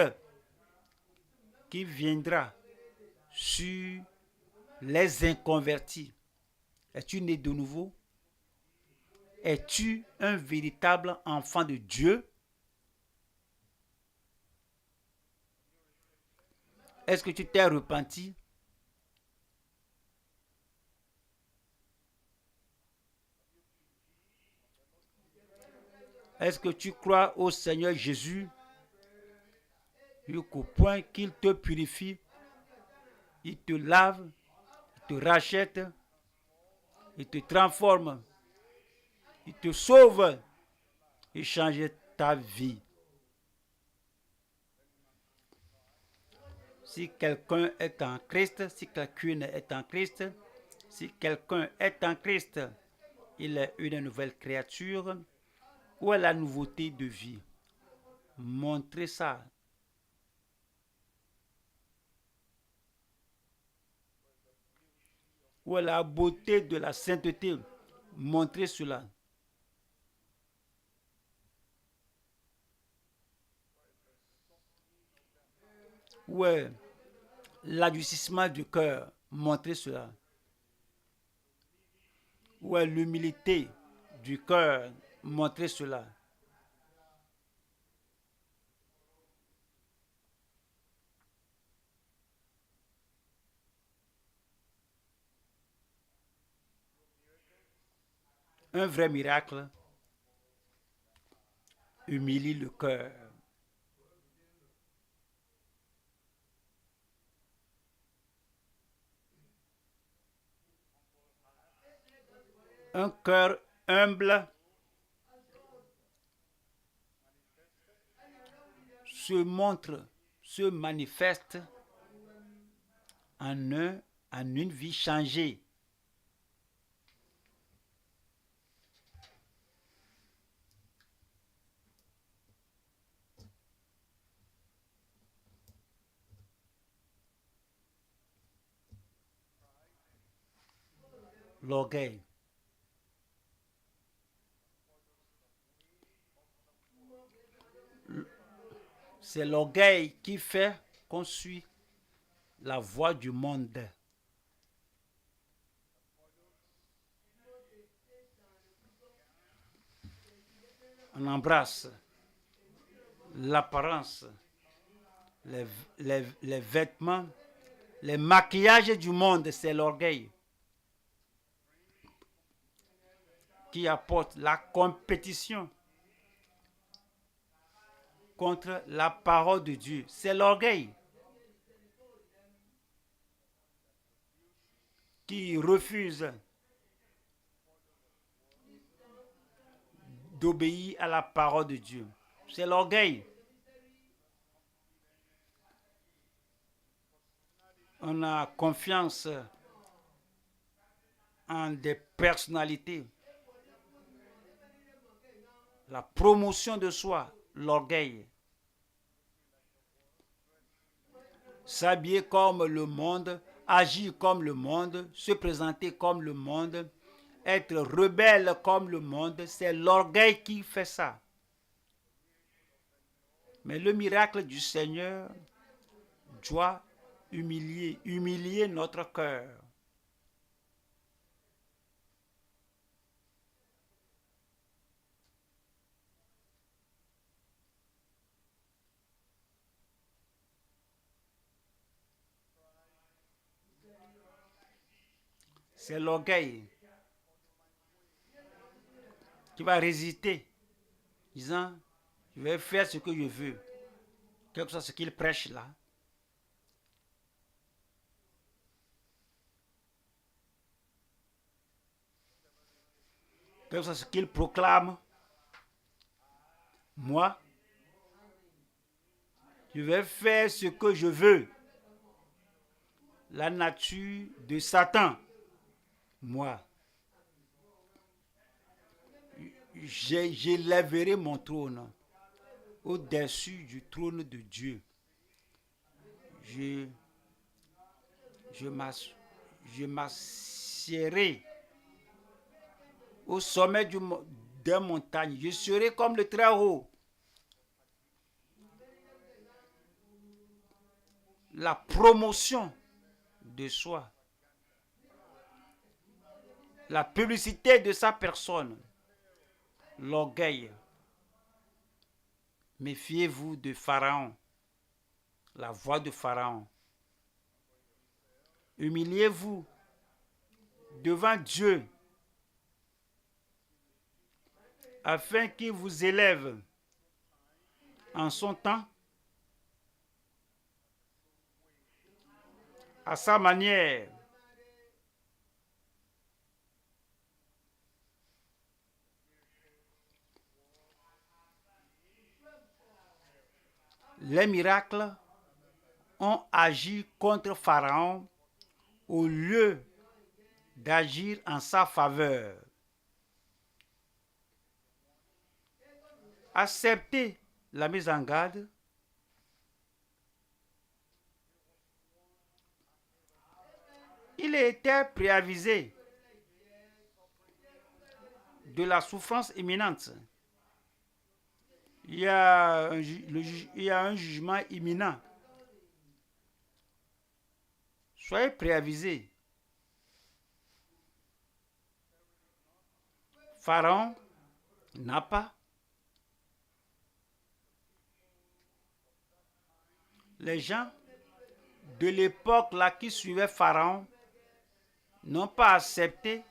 qui viendra sur les inconvertis. Es-tu né de nouveau? Es-tu un véritable enfant de Dieu? Est-ce que tu t'es repenti? Est-ce que tu crois au Seigneur Jésus jusqu'au point qu'il te purifie, il te lave, il te rachète, il te transforme, il te sauve et change ta vie? Si quelqu'un est en Christ, si quelqu'une est en Christ, si quelqu'un est en Christ, il est une nouvelle créature. Où est la nouveauté de vie? Montrez ça. Où est la beauté de la sainteté? Montrez cela. Où est l'adoucissement du cœur? Montrez cela. Où est l'humilité du cœur? Montrez cela. Un vrai miracle humilie le cœur. Un cœur humble se manifeste en une vie changée. L'orgueil. C'est l'orgueil qui fait qu'on suit la voie du monde. On embrasse l'apparence, les vêtements, les maquillages du monde, c'est l'orgueil qui apporte la compétition contre la parole de Dieu. C'est l'orgueil qui refuse d'obéir à la parole de Dieu. C'est l'orgueil. On a confiance en des personnalités. La promotion de soi, l'orgueil. S'habiller comme le monde, agir comme le monde, se présenter comme le monde, être rebelle comme le monde, c'est l'orgueil qui fait ça. Mais le miracle du Seigneur doit humilier notre cœur. C'est l'orgueil qui va résister, disant, je vais faire ce que je veux, quel que soit ce qu'il prêche là. Quel que soit ce qu'il proclame, moi, je vais faire ce que je veux. La nature de Satan, moi, j'élèverai mon trône au-dessus du trône de Dieu. Je m'assierai au sommet des montagnes. Je serai comme le très haut. La promotion de soi. La publicité de sa personne. L'orgueil. Méfiez-vous de Pharaon. La voix de Pharaon. Humiliez-vous devant Dieu afin qu'il vous élève en son temps, à sa manière. Les miracles ont agi contre Pharaon au lieu d'agir en sa faveur. Acceptez la mise en garde. Il était préavisé de la souffrance imminente. Il y a un jugement imminent. Soyez préavisés. Pharaon n'a pas. Les gens de l'époque là qui suivaient Pharaon n'ont pas accepté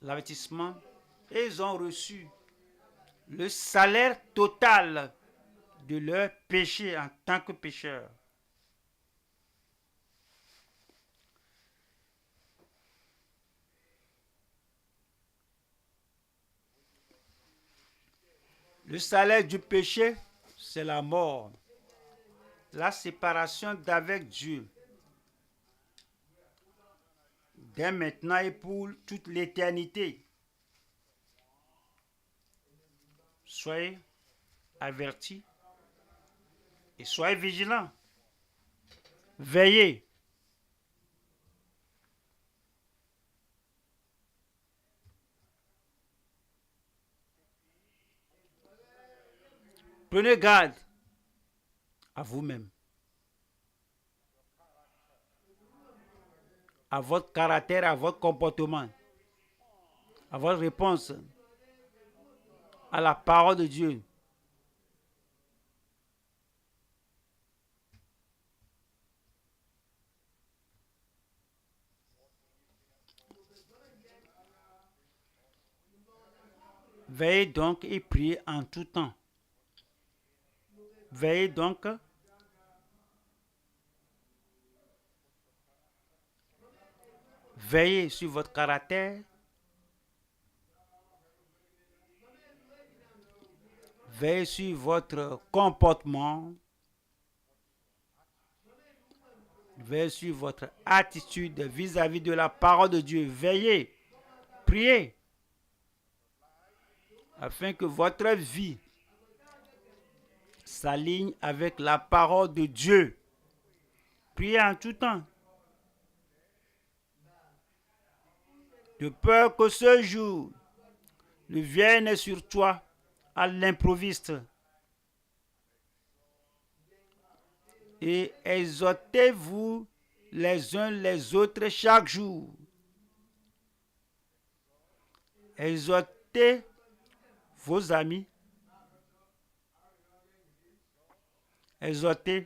l'avertissement et ils ont reçu le salaire total de leur péché en tant que pécheurs. Le salaire du péché, c'est la mort. La séparation d'avec Dieu. Dès maintenant et pour toute l'éternité. Soyez avertis et soyez vigilants. Veillez. Prenez garde à vous-même, à votre caractère, à votre comportement, à votre réponse à la parole de Dieu. Veillez donc et priez en tout temps. Veillez donc. Veillez sur votre caractère. Veillez sur votre comportement. Veillez sur votre attitude vis-à-vis de la parole de Dieu. Veillez. Priez. Afin que votre vie s'aligne avec la parole de Dieu. Priez en tout temps. De peur que ce jour ne vienne sur toi à l'improviste. Et exhortez-vous les uns les autres chaque jour. Exhortez vos amis. Exhortez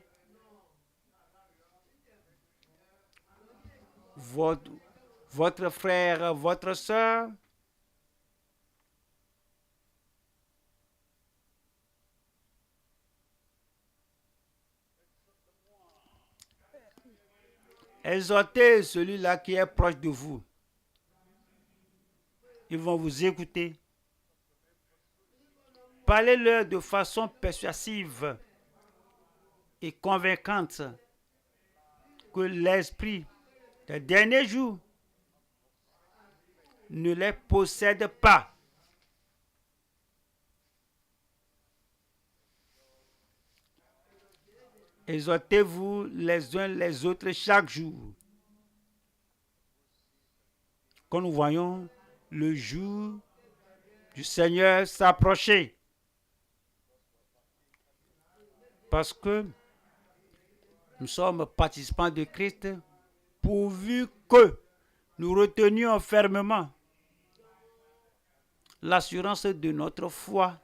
votre frère, votre soeur. Exhortez celui-là qui est proche de vous. Ils vont vous écouter. Parlez-leur de façon persuasive et convaincante que l'esprit des derniers jours ne les possède pas. Exhortez-vous les uns les autres chaque jour. Quand nous voyons le jour du Seigneur s'approcher. Parce que nous sommes participants de Christ, pourvu que nous retenions fermement l'assurance de notre foi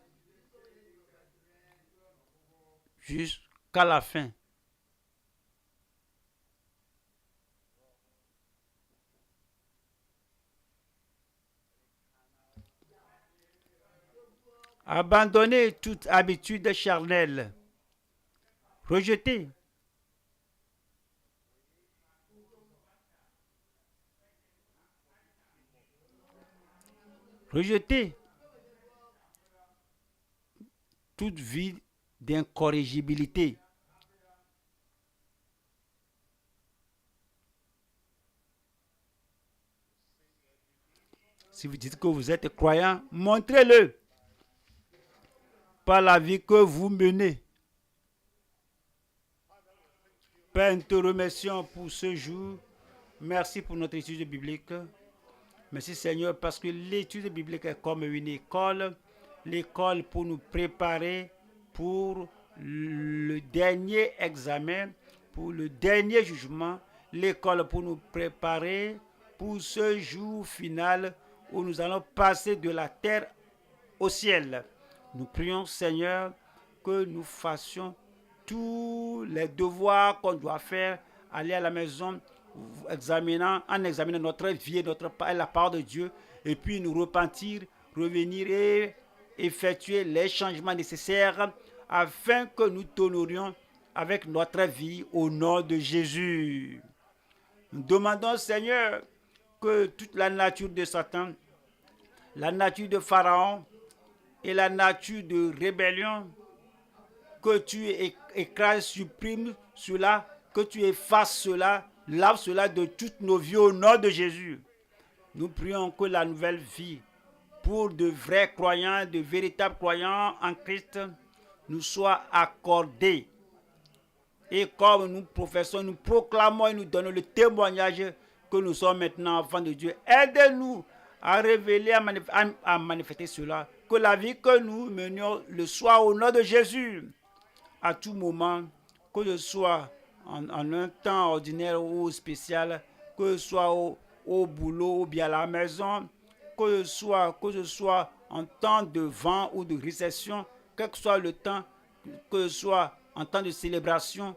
jusqu'à la fin. Abandonnez toute habitude charnelle. Rejetez. Rejetez toute vie d'incorrigibilité. Si vous dites que vous êtes croyant, montrez-le par la vie que vous menez. Père, nous te remercions pour ce jour. Merci pour notre étude biblique. Merci Seigneur parce que l'étude biblique est comme une école. L'école pour nous préparer pour le dernier examen, pour le dernier jugement. L'école pour nous préparer pour ce jour final où nous allons passer de la terre au ciel. Nous prions Seigneur que nous fassions tous les devoirs qu'on doit faire, aller à la maison, en examinant notre vie, la parole de Dieu, et puis nous repentir, revenir et effectuer les changements nécessaires afin que nous t'honorions avec notre vie au nom de Jésus. Nous demandons, Seigneur, que toute la nature de Satan, la nature de Pharaon, et la nature de rébellion, que tu écrases, supprimes cela, que tu effaces cela, lave cela de toutes nos vies au nom de Jésus. Nous prions que la nouvelle vie pour de vrais croyants, de véritables croyants en Christ nous soit accordée. Et comme nous professons, nous proclamons et nous donnons le témoignage que nous sommes maintenant enfants de Dieu, aide-nous à révéler, à manifester cela. Que la vie que nous menions le soit au nom de Jésus. À tout moment, que ce soit en un temps ordinaire ou spécial, que ce soit au boulot ou bien à la maison, que ce soit en temps de vent ou de récession, quel que soit le temps, que ce soit en temps de célébration,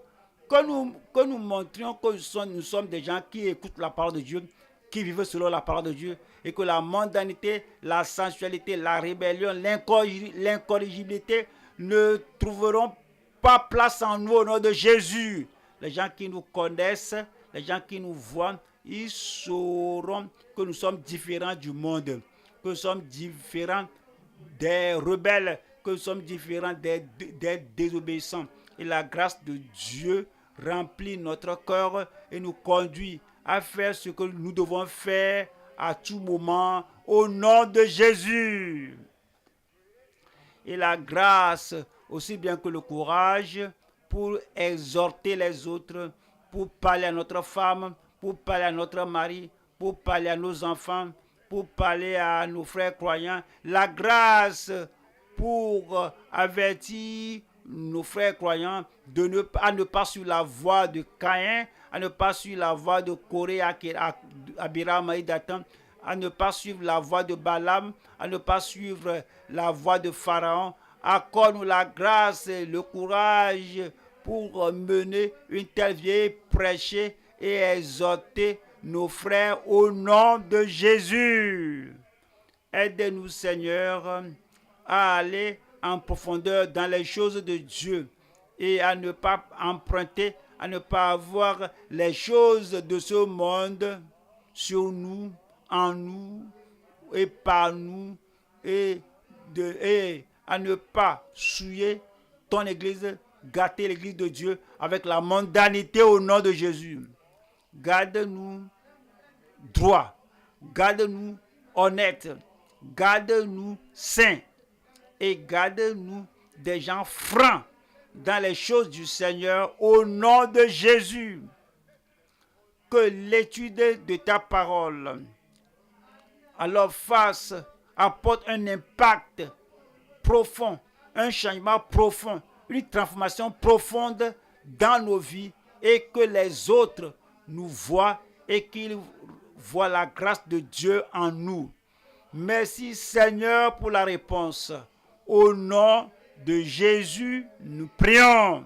que nous montrions que nous sommes des gens qui écoutent la parole de Dieu, qui vivent selon la parole de Dieu, et que la mondanité, la sensualité, la rébellion, l'incorrigibilité ne trouveront pas place en nous au nom de Jésus. Les gens qui nous connaissent, les gens qui nous voient, ils sauront que nous sommes différents du monde, que nous sommes différents des rebelles, que nous sommes différents des désobéissants. Et la grâce de Dieu remplit notre cœur et nous conduit à faire ce que nous devons faire à tout moment au nom de Jésus. Et la grâce, aussi bien que le courage, pour exhorter les autres, pour parler à notre femme, pour parler à notre mari, pour parler à nos enfants, pour parler à nos frères croyants. La grâce pour avertir nos frères croyants à ne pas suivre la voie de Caïn, à ne pas suivre la voie de Corée, Abiram et Dathan, à ne pas suivre la voie de Balaam, à ne pas suivre la voie de Pharaon. Accorde-nous la grâce et le courage pour mener une telle vie, prêcher et exhorter nos frères au nom de Jésus. Aide-nous, Seigneur, à aller en profondeur dans les choses de Dieu et à ne pas emprunter, à ne pas avoir les choses de ce monde sur nous, en nous et par nous, et à ne pas souiller ton église, gâter l'église de Dieu avec la mondanité au nom de Jésus. Garde-nous droits, garde-nous honnêtes, garde-nous saints et garde-nous des gens francs dans les choses du Seigneur au nom de Jésus. Que l'étude de ta parole alors apporte un impact profond, un changement profond, une transformation profonde dans nos vies et que les autres nous voient et qu'ils voient la grâce de Dieu en nous. Merci Seigneur pour la réponse. Au nom de Jésus, nous prions.